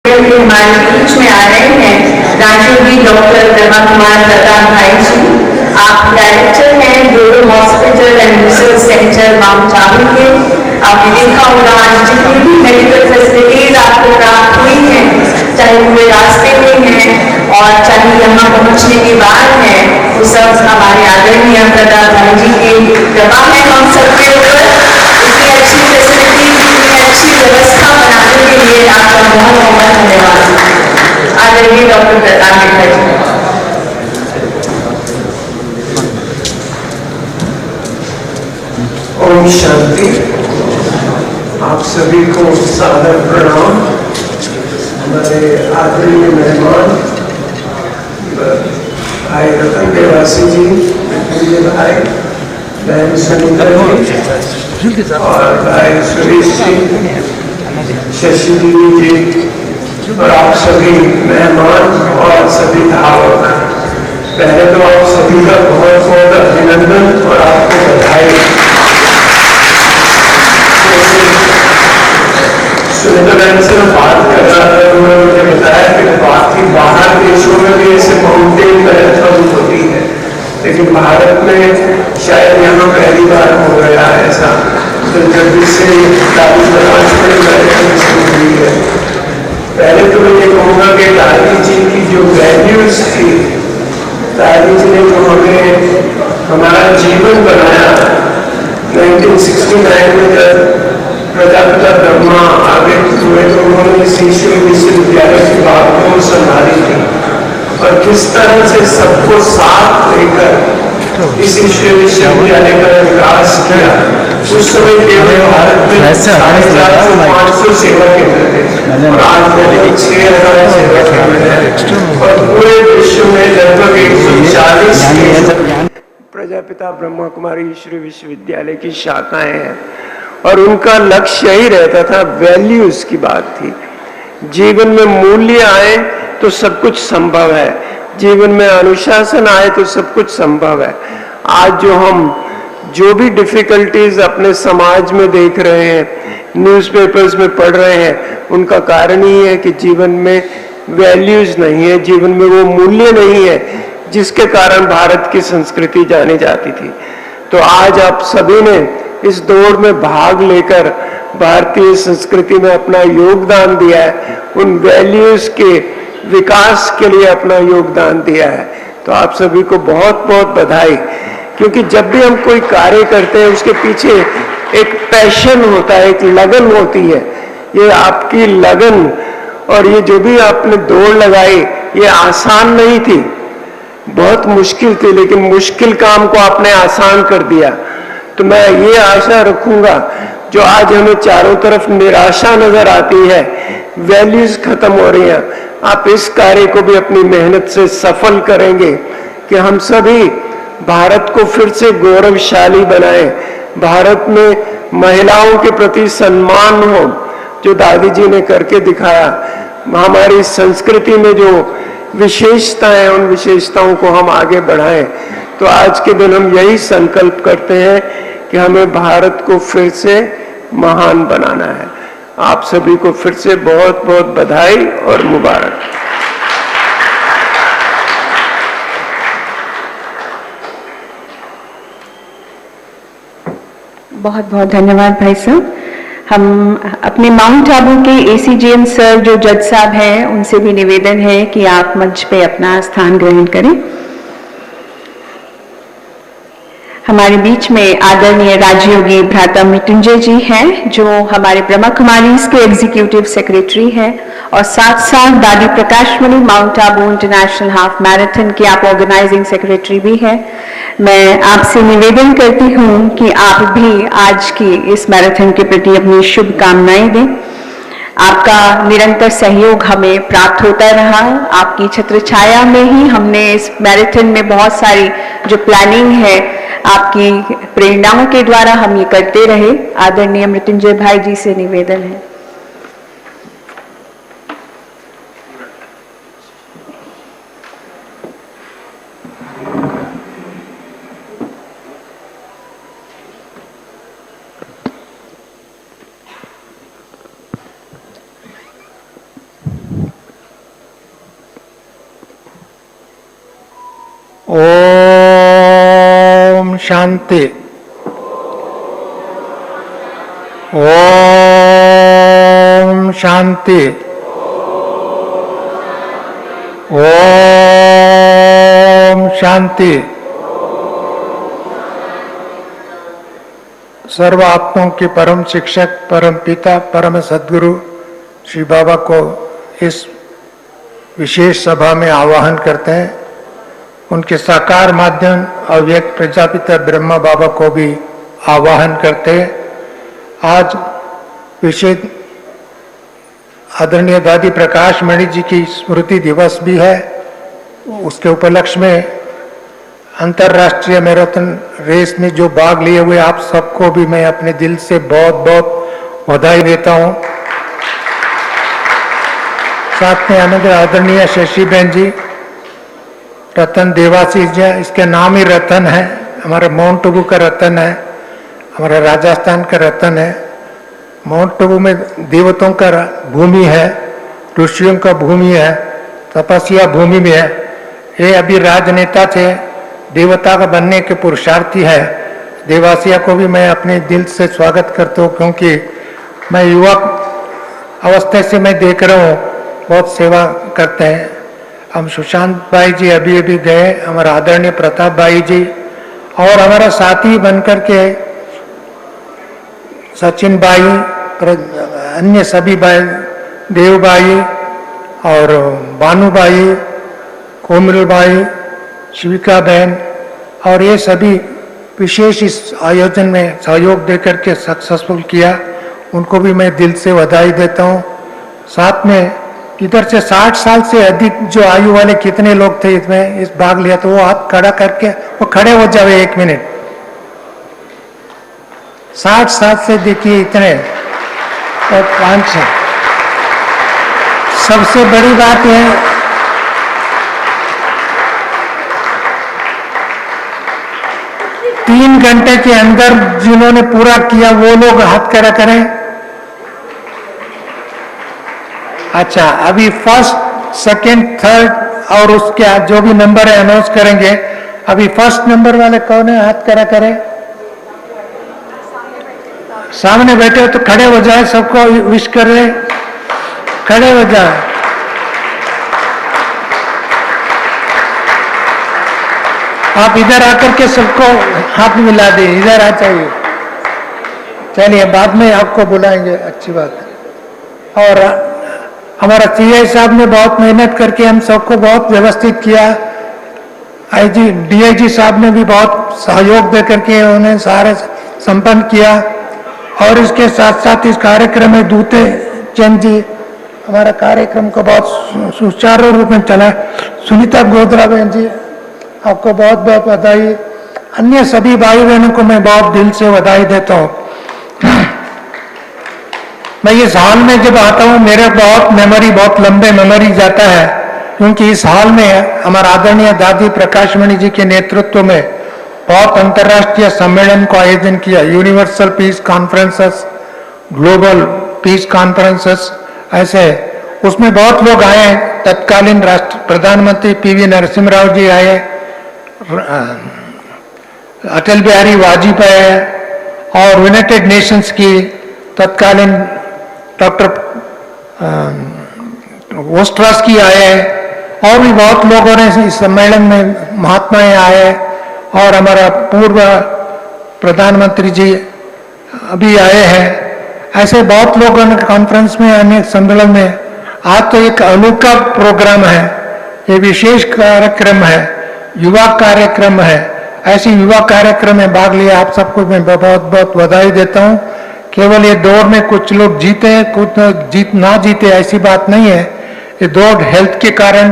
हमारे बीच में आ रहे हैं राजयोगी डॉक्टर ब्रह्मा कुमार प्रताप भाई जी। आप डायरेक्टर हैं neuro hospital and research centre mount Abu के। आपने देखा होगा आज जितनी भी मेडिकल फैसिलिटीज आपको प्राप्त हुई हैं, चाहे पूरे रास्ते में हैं और चाहे यहाँ पहुँचने के बाद हैं, वो सब हमारे आदरणीय प्रताप भाई जी की कृपा है हम सबके ऊपर। इतनी अच्छी फैसिलिटीज, इतनी अच्छी व्यवस्था बनाने के लिए आपका बहुत बहुत धन्यवाद। आदरणीय डॉक्टर प्रताप भाई जी। ओम शांति। आप सभी को सादर प्रणाम। हमारे आदरणीय मेहमान भाई रतन देवासी जी, प्रिय भाई बहन सुनीता जी और भाई सुरेश जी, शशि जी और आप सभी मेहमान और सभी धावक, पहले तो आप सभी का बहुत बहुत अभिनंदन और आपको बधाई। सुनीता बहन से मैं बात कर रहा था, उन्होंने मुझे बताया कि बाकी बाहर देशों में भी ऐसे माउंटेन मैराथन होती है, लेकिन भारत में शायद यहाँ पहली बार हो गया ऐसा। तो जब से दादी मैराथन शुरू हुई है, पहले तो मैं ये कहूँगा कि दादी जी की जो वैल्यूज थी, दादी जी ने जो हमें हमारा जीवन बनाया 1969 में जब प्रजापिता ब्रह्मा आगे हुए तो उन्होंने इस ईश्वरीय विश्वविद्यालय की बागडोर संभाली थी और किस तरह से सबको साथ लेकर इस ईश्वरीय विश्वविद्यालय का विकास किया। उस समय केवल भारत में 450 सेवा केंद्र थे और आज लगभग 6000 सेवा केंद्र हैं और पूरे विश्व में लगभग 140 प्रजापिता ब्रह्मा कुमारी ईश्वरीय विश्वविद्यालय की शाखाएं हैं और उनका लक्ष्य यही रहता था, वैल्यूज की बात थी। जीवन में मूल्य आए तो सब कुछ संभव है, जीवन में अनुशासन आए तो सब कुछ संभव है। आज जो भी डिफिकल्टीज अपने समाज में देख रहे हैं, न्यूज़पेपर्स में पढ़ रहे हैं, उनका कारण ही है कि जीवन में वैल्यूज नहीं है, जीवन में वो मूल्य नहीं है जिसके कारण भारत की संस्कृति जानी जाती थी। तो आज आप सभी ने इस दौड़ में भाग लेकर भारतीय संस्कृति में अपना योगदान दिया है, उन वैल्यूज के विकास के लिए अपना योगदान दिया है। तो आप सभी को बहुत बहुत बधाई, क्योंकि जब भी हम कोई कार्य करते हैं उसके पीछे एक पैशन होता है, एक लगन होती है। ये आपकी लगन और ये जो भी आपने दौड़ लगाई, ये आसान नहीं थी, बहुत मुश्किल थी, लेकिन मुश्किल काम को आपने आसान कर दिया। तो मैं ये आशा रखूंगा, जो आज हमें चारों तरफ निराशा नजर आती है, वैल्यूज खत्म हो रही हैं, आप इस कार्य को भी अपनी मेहनत से सफल करेंगे कि हम सभी भारत को फिर से गौरवशाली बनाएं, भारत में महिलाओं के प्रति सम्मान हो, जो दादी जी ने करके दिखाया। हमारी संस्कृति में जो विशेषताएं, उन विशेषताओं को हम आगे बढ़ाएं। तो आज के दिन हम यही संकल्प करते हैं कि हमें भारत को फिर से महान बनाना है। आप सभी को फिर से बहुत बहुत बधाई और मुबारक। बहुत बहुत धन्यवाद भाई साहब। हम अपने माउंट आबू के ACGM सर जो जज साहब हैं, उनसे भी निवेदन है कि आप मंच पे अपना स्थान ग्रहण करें। हमारे बीच में आदरणीय राजयोगी भ्राता मृत्युंजय जी हैं, जो हमारे ब्रह्मा कुमारीज के एग्जीक्यूटिव सेक्रेटरी हैं और साथ साथ दादी Prakashmani mount Abu international half marathon के आप ऑर्गेनाइजिंग सेक्रेटरी भी हैं। मैं आपसे निवेदन करती हूं कि आप भी आज की इस मैराथन के प्रति अपनी शुभकामनाएं दें। आपका निरंतर सहयोग हमें प्राप्त होता रहा। आपकी छत्र छाया में ही हमने इस मैराथन में बहुत सारी जो प्लानिंग है, आपकी प्रेरणाओं के द्वारा हम ये करते रहे। आदरणीय मृत्युंजय भाई जी से निवेदन है। ओम शांति। ओम शांति। ओम शांति। सर्व आत्माओं के परम शिक्षक, परम पिता, परम सद्गुरु श्री बाबा को इस विशेष सभा में आवाहन करते हैं। उनके साकार माध्यम अव्यक्त प्रजापिता ब्रह्मा बाबा को भी आवाहन करते हैं। आज विशेष आदरणीय दादी प्रकाश मणि जी की स्मृति दिवस भी है। उसके उपलक्ष्य में अंतर्राष्ट्रीय मैराथन रेस में जो भाग लिए हुए आप सबको भी मैं अपने दिल से बहुत बहुत बधाई देता हूं। साथ में हमारे आदरणीय शशि बहन जी, रतन देवासी जी, इसके नाम ही रतन है। हमारा माउंट आबू का रतन है, हमारा राजस्थान का रतन है। माउंट आबू में देवताओं का भूमि है, ऋषियों का भूमि है, तपस्या भूमि में है। ये अभी राजनेता थे, देवता का बनने के पुरुषार्थी है। देवासिया को भी मैं अपने दिल से स्वागत करता हूँ, क्योंकि मैं युवक अवस्था से मैं देख रहा हूँ बहुत सेवा करते हैं। हम सुशांत भाई जी अभी अभी गए, हमारा आदरणीय प्रताप भाई जी, और हमारा साथी बनकर के सचिन भाई, अन्य सभी भाई, देव भाई और भानु भाई, कोमल भाई, शिविका बहन, और ये सभी विशेष इस आयोजन में सहयोग देकर के सक्सेसफुल किया, उनको भी मैं दिल से बधाई देता हूँ। साथ में इधर से 60 साल से अधिक जो आयु वाले कितने लोग थे इसमें इस भाग लिया, तो वो हाथ खड़ा करके वो खड़े हो जावे 1 मिनट। 60 साल से देखिए इतने, और 5 सबसे बड़ी बात है, तीन घंटे के अंदर जिन्होंने पूरा किया वो लोग हाथ खड़ा करें। अच्छा, अभी फर्स्ट, सेकंड, थर्ड और उसके जो भी नंबर है अनाउंस करेंगे। अभी फर्स्ट नंबर वाले कौन है, हाथ खड़ा करें। सामने बैठे हो तो खड़े हो जाए, सबको विश कर रहे, खड़े हो जाए। आप इधर आकर के सबको हाथ मिला दे, इधर आ जाइए। चलिए बाद में आपको बुलाएंगे, अच्छी बात है। और हमारा सीआई साहब ने बहुत मेहनत करके हम सबको बहुत व्यवस्थित किया। आईजी डीआईजी साहब ने भी बहुत सहयोग दे करके उन्हें सारे संपन्न किया। और इसके साथ साथ इस कार्यक्रम में दूते चंद जी हमारा कार्यक्रम को बहुत सुचारू रूप में चला। सुनीता गोदरा बहन जी, आपको बहुत बहुत बधाई। अन्य सभी भाई बहनों को मैं बहुत दिल से बधाई देता हूँ। मैं इस हॉल में जब आता हूँ मेरे बहुत लंबे मेमोरी जाता है, क्योंकि इस हॉल में हमारा आदरणीय दादी प्रकाश मणि जी के नेतृत्व में बहुत अंतर्राष्ट्रीय सम्मेलन को आयोजन किया। Universal peace conferences, global piece conferences, ऐसे उसमें बहुत लोग आए। तत्कालीन राष्ट्र प्रधानमंत्री पीवी नरसिम्हा राव जी आए, अटल बिहारी वाजपेयी आए, और यूनाइटेड नेशंस की तत्कालीन डॉक्टर ओस्ट्रास्की आए, और भी बहुत लोगों ने इस सम्मेलन में महात्माएं आए, और हमारा पूर्व प्रधानमंत्री जी अभी आए हैं। ऐसे बहुत लोगों ने कॉन्फ्रेंस में, अनेक सम्मेलन में। आज तो एक अनोखा प्रोग्राम है, ये विशेष कार्यक्रम है, युवा कार्यक्रम है। ऐसे युवा कार्यक्रम में भाग लिया, आप सबको मैं बहुत बहुत बधाई देता हूँ। केवल ये दौड़ में कुछ लोग जीते, कुछ ना जीते, ऐसी बात नहीं है। ये दौड़ हेल्थ के कारण,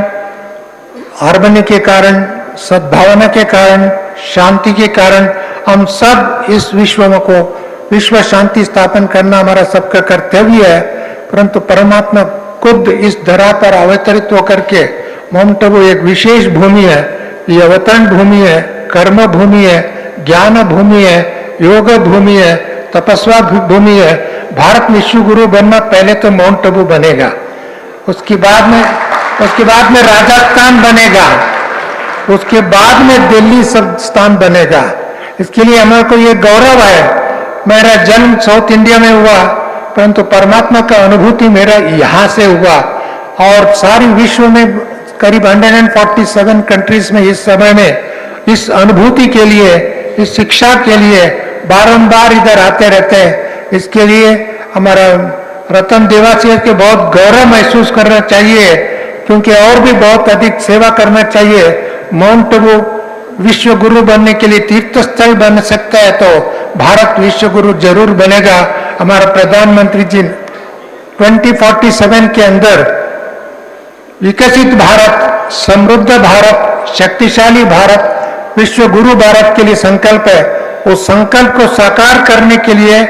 हार्मनी के कारण, सद्भावना के कारण, शांति के कारण, हम सब इस विश्व शांति स्थापन करना हमारा सबका कर्तव्य है। परंतु परमात्मा खुद इस धरा पर अवतरित होकर के, माउंट आबू एक विशेष भूमि है, ये अवतरण भूमि है, कर्म भूमि है, ज्ञान भूमि है, योग भूमि है, तपस्या भूमि है। भारत विश्व गुरु बनना पहले तो माउंट आबू बनेगा, उसके बाद में राजस्थान बनेगा, उसके बाद में दिल्ली सब स्थान बनेगा। इसके लिए हमारे को ये गौरव है। मेरा जन्म साउथ इंडिया में हुआ, परंतु परमात्मा का अनुभूति मेरा यहाँ से हुआ। और सारी विश्व में करीब 147 कंट्रीज में इस समय में इस अनुभूति के लिए, इस शिक्षा के लिए बारंबार इधर आते रहते हैं। इसके लिए हमारा रतन देवासी के बहुत गौरव महसूस करना चाहिए, क्योंकि और भी बहुत अधिक सेवा करना चाहिए। माउंट आबू विश्व गुरु बनने के लिए तीर्थ स्थल बन सकता है, तो भारत विश्व गुरु जरूर बनेगा। हमारा प्रधानमंत्री जी 2047 के अंदर विकसित भारत, समृद्ध भारत, शक्तिशाली भारत, विश्व गुरु भारत के लिए संकल्प है। उस संकल्प को साकार करने के लिए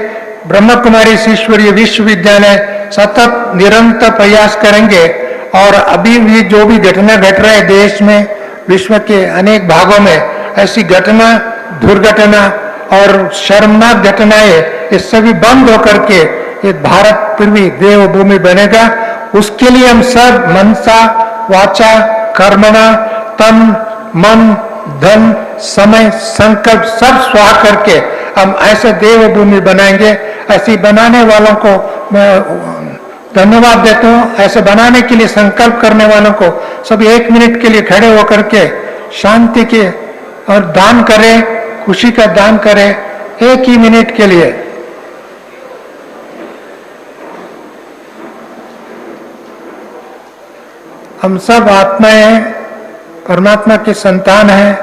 ब्रह्म कुमारी ईश्वरीय विश्वविद्यालय सतत निरंतर प्रयास करेंगे। और अभी भी जो भी घटना घट रहा है देश में, विश्व के अनेक भागों में, ऐसी घटना, दुर्घटना और शर्मनाक घटनाएं, ये सभी बंद होकर के ये भारत फिर भी देवभूमि बनेगा। उसके लिए हम सब मनसा वाचा कर्मणा तन मन धन समय संकल्प सब स्वाह करके हम ऐसे देवभूमि बनाएंगे। ऐसी बनाने वालों को मैं धन्यवाद देता हूँ। ऐसे बनाने के लिए संकल्प करने वालों को सभी 1 मिनट के लिए खड़े होकर के शांति के और दान करें, खुशी का दान करें 1 ही मिनट के लिए। हम सब आत्माएं हैं, परमात्मा के संतान हैं।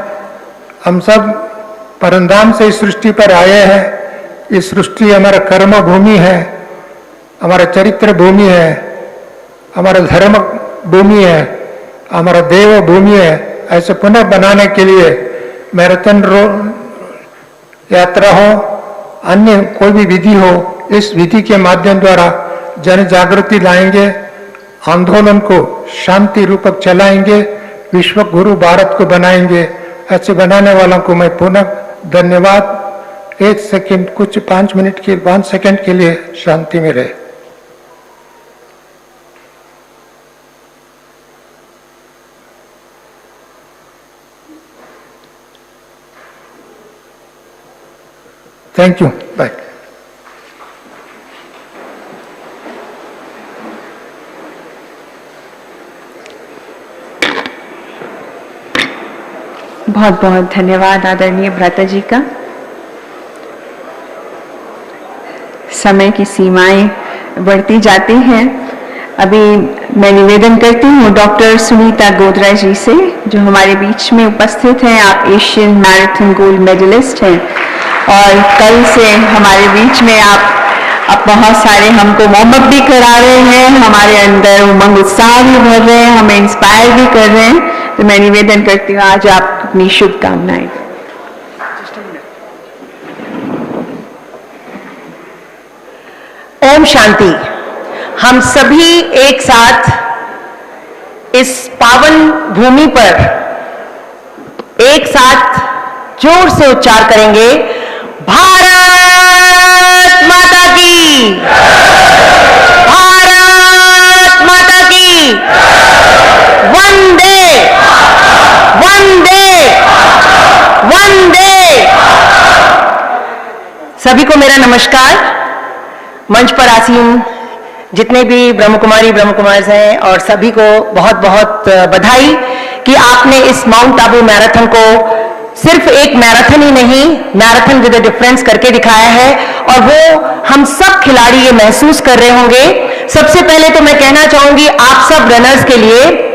हम सब परमधाम से इस सृष्टि पर आए हैं। इस सृष्टि हमारा कर्म भूमि है, हमारा चरित्र भूमि है, हमारा धर्म भूमि है, हमारा देव भूमि है। ऐसे पुनः बनाने के लिए मैराथन यात्रा हो, अन्य कोई भी विधि हो, इस विधि के माध्यम द्वारा जन जागृति लाएंगे, आंदोलन को शांति रूपक चलाएंगे, विश्व गुरु भारत को बनाएंगे। ऐसे बनाने वालों को मैं पुनः धन्यवाद। 1 सेकंड, कुछ 5 मिनट के 5 सेकंड के लिए शांति में रहे। Thank you, bye. बहुत बहुत धन्यवाद आदरणीय भ्राता जी का। समय की सीमाएं बढ़ती जाती हैं। अभी मैं निवेदन करती हूँ डॉक्टर सुनीता गोदरा जी से, जो हमारे बीच में उपस्थित हैं। आप एशियन मैराथन गोल्ड मेडलिस्ट हैं और कल से हमारे बीच में आप बहुत सारे हमको वार्म अप भी करा रहे हैं, हमारे अंदर उमंग उत्साह भी भर रहे हैं, हमें इंस्पायर भी कर रहे हैं। तो मैं निवेदन करती हूँ आज आप अपनी शुभकामनाएं। ओम शांति। हम सभी एक साथ इस पावन भूमि पर एक साथ जोर से उच्चार करेंगे, भारत माता की, भारत माता की, वंदे वंदे वंदे। सभी को मेरा नमस्कार। मंच पर आसीन जितने भी ब्रह्म कुमार हैं और सभी को बहुत बहुत बधाई कि आपने इस माउंट आबू मैराथन को सिर्फ एक मैराथन ही नहीं, मैराथन विद अ डिफरेंस करके दिखाया है। और वो हम सब खिलाड़ी ये महसूस कर रहे होंगे। सबसे पहले तो मैं कहना चाहूंगी आप सब रनर्स के लिए,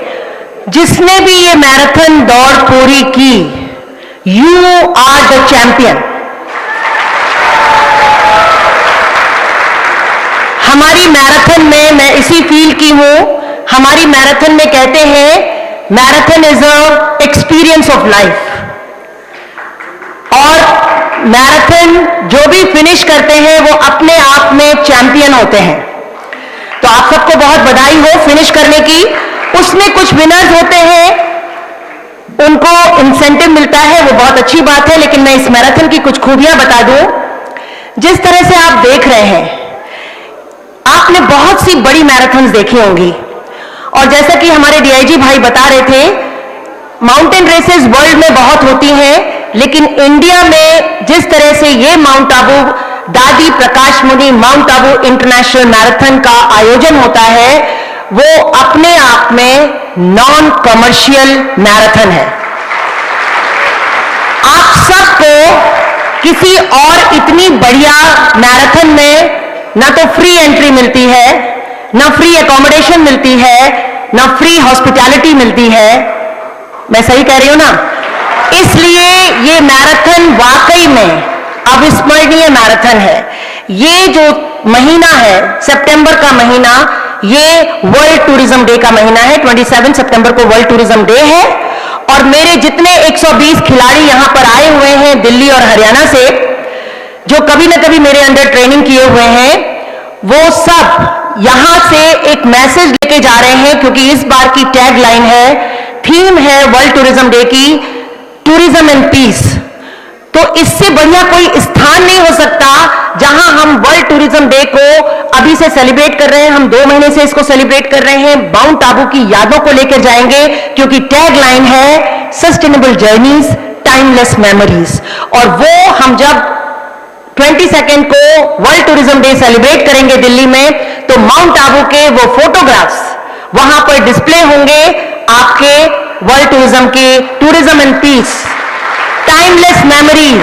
जिसने भी ये मैराथन दौड़ पूरी की, यू आर द चैंपियन। हमारी मैराथन में मैं इसी फील की हूं। हमारी मैराथन में कहते हैं marathon is a experience of life. और मैराथन जो भी फिनिश करते हैं वो अपने आप में चैंपियन होते हैं। तो आप सबको बहुत बधाई हो फिनिश करने की। उसमें कुछ विनर्स होते हैं, उनको इंसेंटिव मिलता है, वो बहुत अच्छी बात है। लेकिन मैं इस मैराथन की कुछ खूबियां बता दूं। जिस तरह से आप देख रहे हैं, आपने बहुत सी बड़ी मैराथन्स देखी होंगी और जैसा कि हमारे डीआईजी भाई बता रहे थे, माउंटेन रेसेस वर्ल्ड में बहुत होती हैं, लेकिन इंडिया में जिस तरह से ये माउंट आबू दादी प्रकाश मुनि माउंट आबू इंटरनेशनल मैराथन का आयोजन होता है, वो अपने आप में नॉन कमर्शियल मैराथन है। आप सबको किसी और इतनी बढ़िया मैराथन में ना तो फ्री एंट्री मिलती है, ना फ्री एकोमोडेशन मिलती है, ना फ्री हॉस्पिटैलिटी मिलती है। मैं सही कह रही हूं ना? इसलिए ये मैराथन वाकई में अविस्मरणीय मैराथन है। ये जो महीना है, सितंबर का महीना, ये वर्ल्ड टूरिज्म डे का महीना है। 27 सितंबर को वर्ल्ड टूरिज्म डे है और मेरे जितने 120 खिलाड़ी यहां पर आए हुए हैं दिल्ली और हरियाणा से, जो कभी ना कभी मेरे अंडर ट्रेनिंग किए हुए हैं, वो सब यहां से एक मैसेज लेके जा रहे हैं, क्योंकि इस बार की टैग लाइन है, थीम है वर्ल्ड टूरिज्म डे की, टूरिज्म एंड पीस। तो इससे बढ़िया कोई स्थान नहीं हो सकता जहां हम वर्ल्ड टूरिज्म डे को अभी से सेलिब्रेट कर रहे हैं। हम 2 महीने से इसको सेलिब्रेट कर रहे हैं, माउंट आबू की यादों को लेकर जाएंगे, क्योंकि टैग लाइन है सस्टेनेबल जर्नीज, टाइमलेस मेमोरीज। और वो हम जब 22 को वर्ल्ड टूरिज्म डे सेलिब्रेट करेंगे दिल्ली में, तो माउंट आबू के वो फोटोग्राफ्स वहां पर डिस्प्ले होंगे आपके वर्ल्ड टूरिज्म के tourism and peace, timeless memories,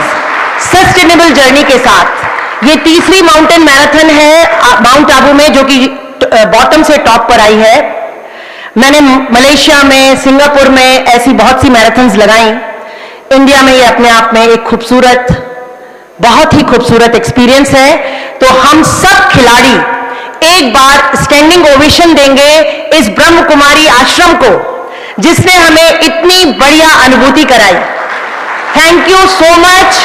sustainable journey के साथ। ये तीसरी माउंटेन मैराथन है माउंट आबू में, जो कि बॉटम से टॉप पर आई है। मैंने मलेशिया में, सिंगापुर में ऐसी बहुत सी मैराथन्स लगाई। इंडिया में ये अपने आप में एक खूबसूरत, बहुत ही खूबसूरत एक्सपीरियंस है। तो हम सब खिलाड़ी एक बार स्टैंडिंग ओवेशन देंगे इस ब्रह्म कुमारी आश्रम को, जिसने हमें इतनी बढ़िया अनुभूति कराई। Thank you so much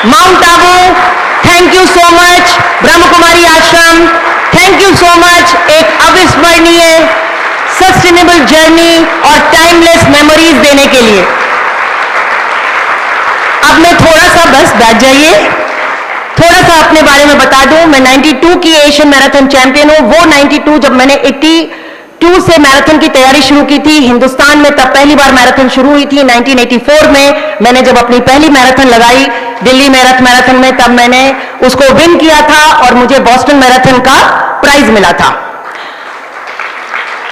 mount Abu, thank you so much Brahma Kumari आश्रम, थैंक यू सो मच एक अविस्मरणीय सस्टेनेबल जर्नी और टाइमलेस मेमोरीज देने के लिए। अब मैं थोड़ा सा, बस बैठ जाइए, थोड़ा सा अपने बारे में बता दूं। मैं 92 की एशियन मैराथन चैंपियन हूं। वो 92 जब मैंने 82 से मैराथन की तैयारी शुरू की थी हिंदुस्तान में, तब पहली बार मैराथन शुरू हुई थी। 1984 में मैंने जब अपनी पहली मैराथन लगाई दिल्ली मैराथन में, तब मैंने उसको विन किया था और मुझे बॉस्टन मैराथन का प्राइज मिला था।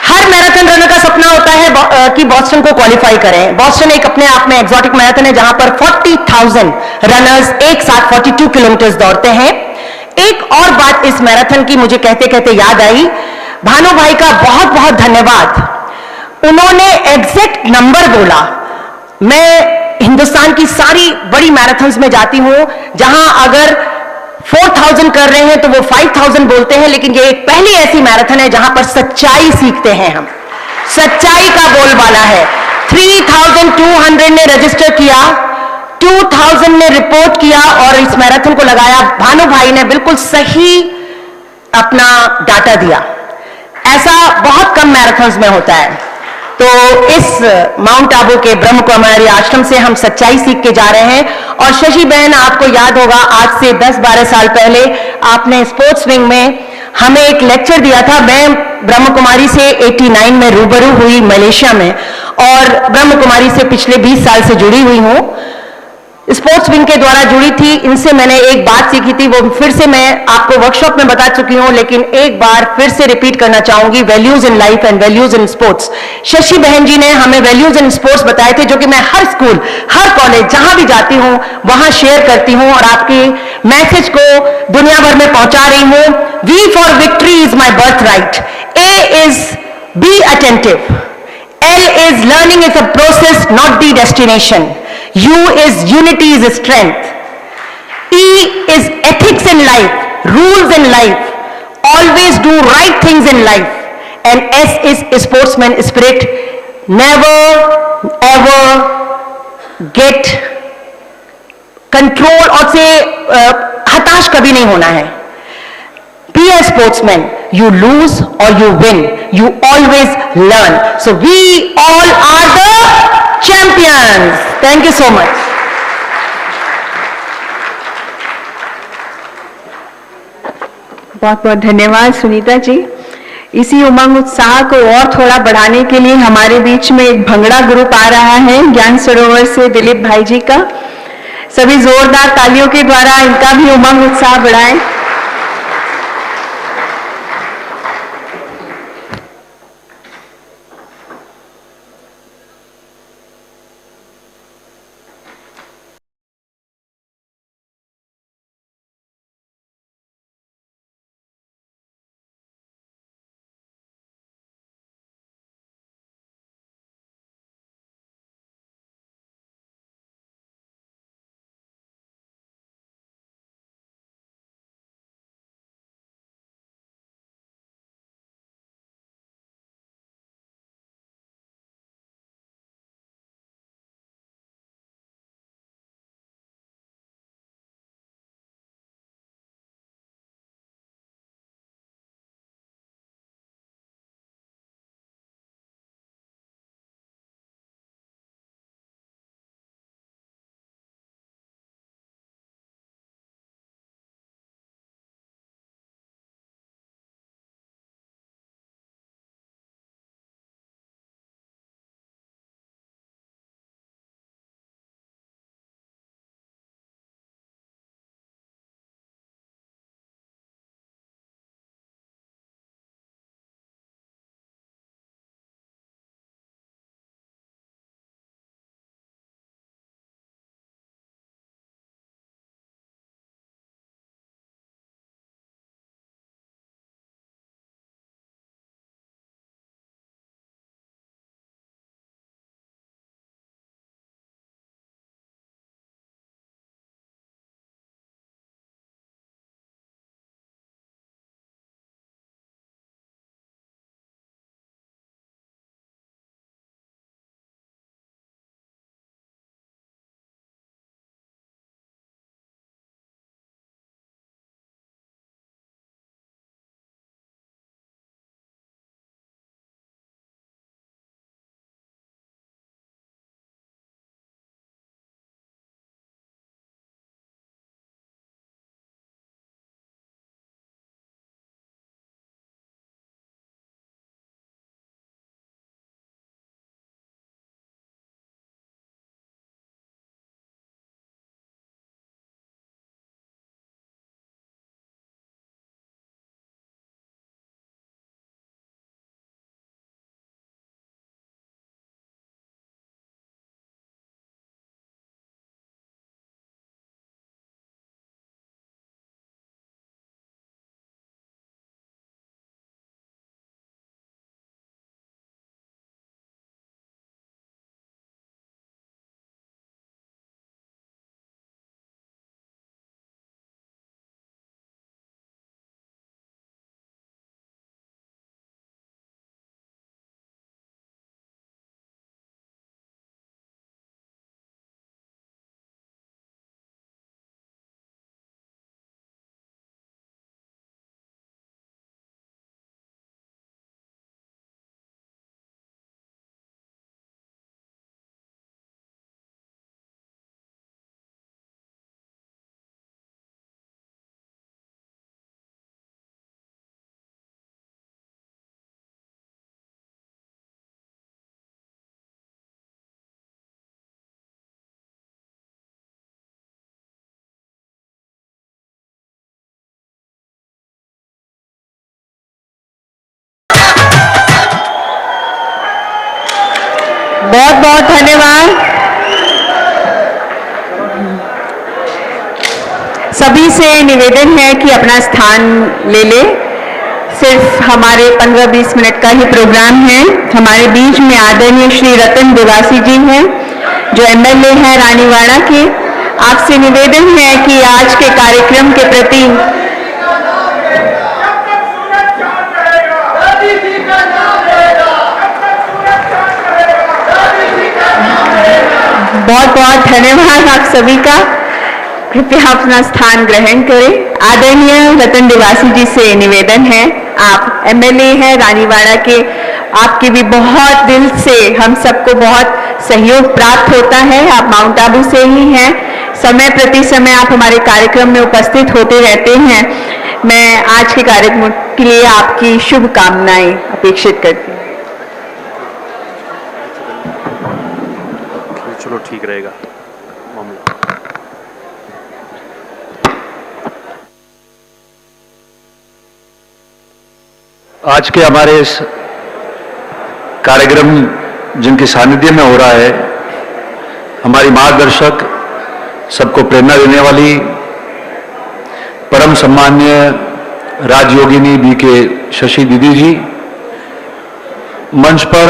हर मैराथन रनर का सपना होता है कि बॉस्टन को क्वालिफाई करें। बॉस्टन एक अपने आप में एक्सोटिक मैराथन है, जहां पर 40,000 रनर्स एक साथ 42 किलोमीटर दौड़ते हैं। एक और बात इस मैराथन की मुझे कहते कहते याद आई, भानु भाई का बहुत बहुत धन्यवाद। उन्होंने एग्जैक्ट नंबर बोला। मैं हिंदुस्तान की सारी बड़ी मैराथन्स में जाती हूं, जहां अगर 4,000 कर रहे हैं तो वो 5,000 बोलते हैं, लेकिन ये एक पहली ऐसी मैराथन है जहां पर सच्चाई सीखते हैं हम। सच्चाई का बोलबाला है। 3,200 ने रजिस्टर किया, 2,000 ने रिपोर्ट किया और इस मैराथन को लगाया। भानु भाई ने बिल्कुल सही अपना डाटा दिया। ऐसा बहुत कम मैराथन्स में होता है। तो इस माउंट आबू के ब्रह्म कुमारी आश्रम से हम सच्चाई सीख के जा रहे हैं। और शशि बहन, आपको याद होगा आज से 10-12 साल पहले आपने स्पोर्ट्स विंग में हमें एक लेक्चर दिया था। मैं ब्रह्म कुमारी से 89 में रूबरू हुई मलेशिया में, और ब्रह्म कुमारी से पिछले 20 साल से जुड़ी हुई हूं। स्पोर्ट्स विंग के द्वारा जुड़ी थी। इनसे मैंने एक बात सीखी थी, वो फिर से मैं आपको वर्कशॉप में बता चुकी हूं, लेकिन एक बार फिर से रिपीट करना चाहूंगी। Values in life and values in sports. Shashi बहन जी ने हमें वैल्यूज इन स्पोर्ट्स बताए थे, जो कि मैं हर स्कूल, हर कॉलेज, जहां भी जाती हूं वहां शेयर करती हूं और आपकी मैसेज को दुनिया भर में पहुंचा रही हूं। V for victory is my birthright. A is be attentive. L is learning is a process, not the destination. U is unity is strength. E is ethics in life, rules in life. Always do right things in life. And S is sportsman spirit. Never ever get control और से हताश कभी नहीं होना है। Be a sportsman. You lose or you win. You always learn. So we all are the champions. Thank you so much. बहुत बहुत धन्यवाद सुनीता जी। इसी उमंग उत्साह को और थोड़ा बढ़ाने के लिए हमारे बीच में एक भंगड़ा ग्रुप आ रहा है ज्ञान सरोवर से दिलीप भाई जी का। सभी जोरदार तालियों के द्वारा इनका भी उमंग उत्साह बढ़ाएं। बहुत बहुत धन्यवाद। सभी से निवेदन है कि अपना स्थान ले ले। सिर्फ हमारे 15-20 मिनट का ही प्रोग्राम है। हमारे बीच में आदरणीय श्री रतन दिवासी जी हैं जो एमएलए हैं रानीवाड़ा के। आपसे निवेदन है कि आज के कार्यक्रम के प्रति बहुत बहुत धन्यवाद आप सभी का। कृपया अपना स्थान ग्रहण करें। आदरणीय रतन दिवासी जी से निवेदन है, आप एमएलए हैं रानीवाड़ा के, आपके भी बहुत दिल से हम सबको बहुत सहयोग प्राप्त होता है। आप माउंट आबू से ही हैं, समय प्रति समय आप हमारे कार्यक्रम में उपस्थित होते रहते हैं। मैं आज के कार्यक्रम उसके लिए आपकी शुभकामनाएं अपेक्षित करती हूँ। चलो ठीक रहेगा मामला। आज के हमारे इस कार्यक्रम जिनके सानिध्य में हो रहा है, हमारी मार्गदर्शक, सबको प्रेरणा देने वाली परम सम्मान्य राजयोगिनी BK शशि दीदी जी, मंच पर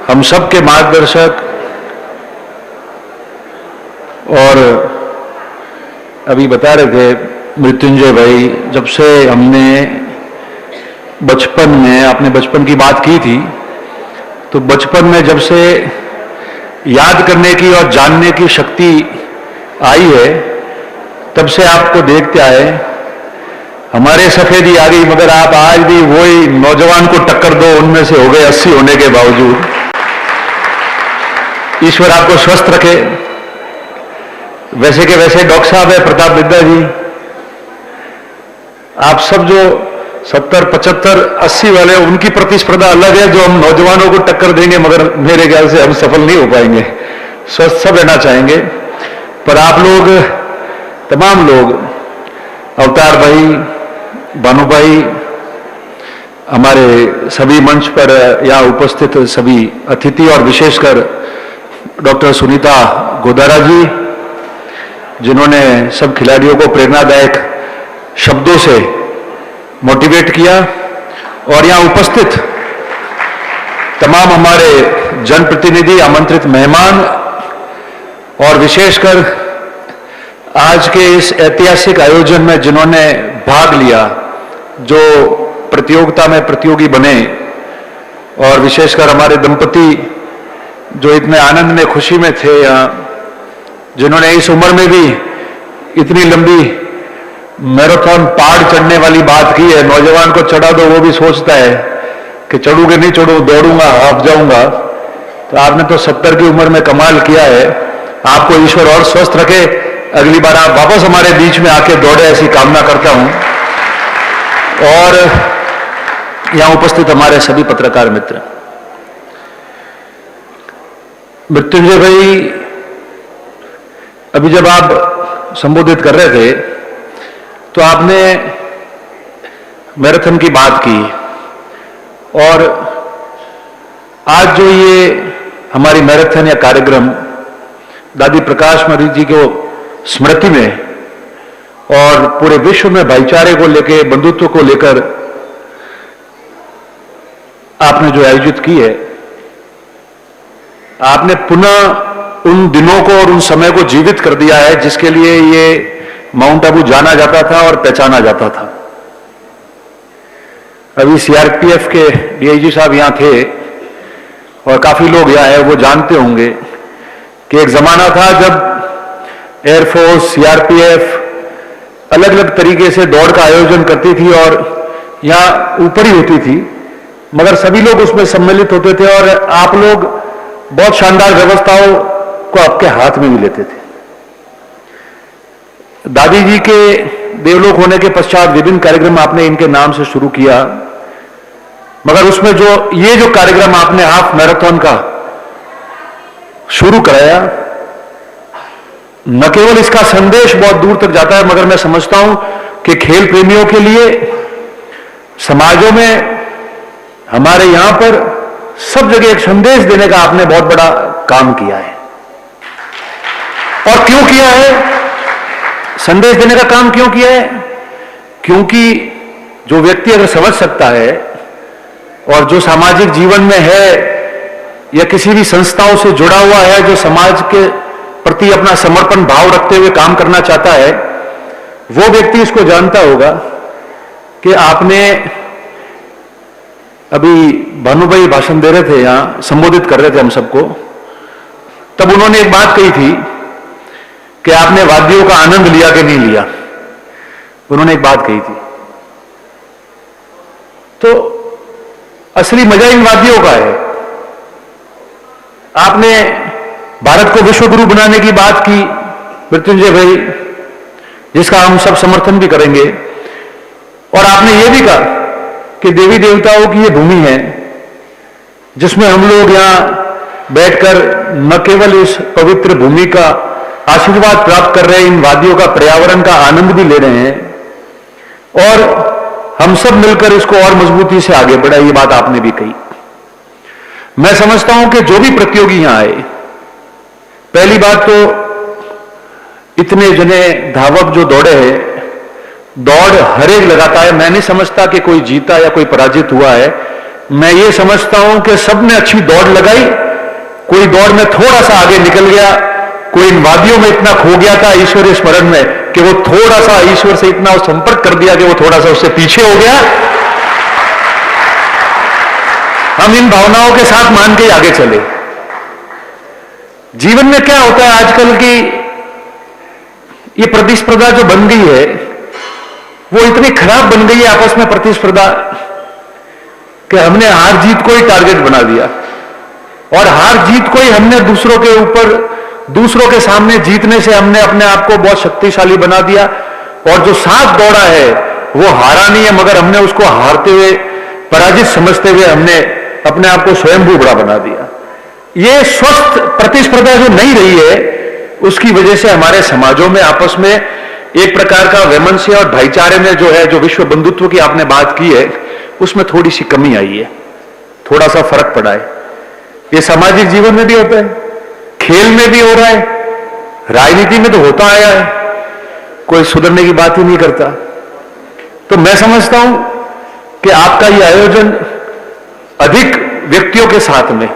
हम सबके मार्गदर्शक, और अभी बता रहे थे मृत्युंजय भाई, जब से हमने बचपन में, आपने बचपन की बात की थी, तो बचपन में जब से याद करने की और जानने की शक्ति आई है, तब से आपको देखते आए। हमारे सफेदी आ गई, मगर आप आज भी वही नौजवान को टक्कर दो, उनमें से हो गए 80 होने के बावजूद। ईश्वर आपको स्वस्थ रखे। वैसे के वैसे डॉक्टर साहब है प्रताप विद्या जी, आप सब जो 70, 75, 80 वाले, उनकी प्रतिस्पर्धा अलग है, जो हम नौजवानों को टक्कर देंगे, मगर मेरे ख्याल से हम सफल नहीं हो पाएंगे। स्वस्थ सब रहना चाहेंगे, पर आप लोग, तमाम लोग, अवतार भाई, भानु भाई, हमारे सभी मंच पर यहाँ उपस्थित सभी अतिथि, और विशेषकर डॉक्टर सुनीता गोदारा जी, जिन्होंने सब खिलाड़ियों को प्रेरणादायक शब्दों से मोटिवेट किया, और यहाँ उपस्थित तमाम हमारे जनप्रतिनिधि, आमंत्रित मेहमान, और विशेषकर आज के इस ऐतिहासिक आयोजन में जिन्होंने भाग लिया, जो प्रतियोगिता में प्रतियोगी बने, और विशेषकर हमारे दंपति जो इतने आनंद में, खुशी में थे यहाँ, जिन्होंने इस उम्र में भी इतनी लंबी मैराथन पहाड़ चढ़ने वाली बात की है। नौजवान को चढ़ा दो, वो भी सोचता है कि चढ़ू कि नहीं चढ़ू, दौड़ूंगा, हाफ जाऊंगा। तो आपने तो 70 की उम्र में कमाल किया है। आपको ईश्वर और स्वस्थ रखे, अगली बार आप वापस हमारे बीच में आके दौड़े, ऐसी कामना करता हूं। और यहां उपस्थित हमारे सभी पत्रकार मित्र, मृत्युंजय भाई, अभी जब आप संबोधित कर रहे थे तो आपने मैराथन की बात की, और आज जो ये हमारी मैराथन या कार्यक्रम दादी प्रकाश मरी जी को स्मृति में और पूरे विश्व में भाईचारे को लेकर, बंधुत्व को लेकर आपने जो आयोजित की है, आपने पुनः उन दिनों को और उन समय को जीवित कर दिया है जिसके लिए ये माउंट आबू जाना जाता था और पहचाना जाता था। अभी CRPF के DIG साहब यहां थे, और काफी लोग यहाँ हैं, वो जानते होंगे कि एक जमाना था जब एयरफोर्स, CRPF अलग अलग तरीके से दौड़ का आयोजन करती थी, और यहाँ ऊपर ही होती थी, मगर सभी लोग उसमें सम्मिलित होते थे, और आप लोग बहुत शानदार व्यवस्थाओं को आपके हाथ में भी लेते थे। दादी जी के देवलोक होने के पश्चात विभिन्न कार्यक्रम आपने इनके नाम से शुरू किया, मगर उसमें जो कार्यक्रम आपने हाफ मैराथन का शुरू कराया, न केवल इसका संदेश बहुत दूर तक जाता है, मगर मैं समझता हूं कि खेल प्रेमियों के लिए, समाजों में, हमारे यहां पर सब जगह एक संदेश देने का आपने बहुत बड़ा काम किया है। और क्यों किया है? संदेश देने का काम क्यों किया है? क्योंकि जो व्यक्ति अगर समझ सकता है और जो सामाजिक जीवन में है या किसी भी संस्थाओं से जुड़ा हुआ है, जो समाज के प्रति अपना समर्पण भाव रखते हुए काम करना चाहता है, वो व्यक्ति इसको जानता होगा कि आपने अभी भानु भाई भाषण दे रहे थे, यहां संबोधित कर रहे थे हम सबको, तब उन्होंने एक बात कही थी कि आपने वाद्यों का आनंद लिया कि नहीं लिया। उन्होंने एक बात कही थी, तो असली मजा इन वाद्यों का है। आपने भारत को विश्व गुरु बनाने की बात की मृत्युंजय भाई, जिसका हम सब समर्थन भी करेंगे, और आपने ये भी कहा कि देवी देवताओं की ये भूमि है जिसमें हम लोग यहां बैठकर न केवल इस पवित्र भूमि का आशीर्वाद प्राप्त कर रहे हैं, इन वादियों का, पर्यावरण का आनंद भी ले रहे हैं और हम सब मिलकर इसको और मजबूती से आगे बढ़ाए। ये बात आपने भी कही। मैं समझता हूं कि जो भी प्रतियोगी यहां आए, पहली बात तो इतने जने धावक जो दौड़े हैं, दौड़ हर एक लगाता है। मैं नहीं समझता कि कोई जीता या कोई पराजित हुआ है। मैं ये समझता हूं कि सबने अच्छी दौड़ लगाई। कोई दौड़ में थोड़ा सा आगे निकल गया, कोई इन वादियों में इतना खो गया था ईश्वरीय स्मरण में कि वो थोड़ा सा ईश्वर से इतना संपर्क कर दिया कि वो थोड़ा सा उससे पीछे हो गया। हम इन भावनाओं के साथ मान के आगे चले। जीवन में क्या होता है आजकल की ये प्रतिस्पर्धा जो बन गई है, वो इतनी खराब बन गई है आपस में प्रतिस्पर्धा कि हमने हार जीत को ही टारगेट बना दिया और हार जीत को ही हमने दूसरों के ऊपर, दूसरों के सामने जीतने से हमने अपने आप को बहुत शक्तिशाली बना दिया। और जो साथ दौड़ा है वो हारा नहीं है, मगर हमने उसको हारते हुए, पराजित समझते हुए हमने अपने आप को स्वयंभू बड़ा बना दिया। ये स्वस्थ प्रतिस्पर्धा जो नहीं रही है, उसकी वजह से हमारे समाजों में आपस में एक प्रकार का वैमनस्य और भाईचारे में जो है, जो विश्व बंधुत्व की आपने बात की है, उसमें थोड़ी सी कमी आई है, थोड़ा सा फर्क पड़ा है। ये सामाजिक जीवन में भी होता है, खेल में भी हो रहा है, राजनीति में तो होता आया है, कोई सुधरने की बात ही नहीं करता। तो मैं समझता हूं कि आपका ये आयोजन अधिक व्यक्तियों के साथ में,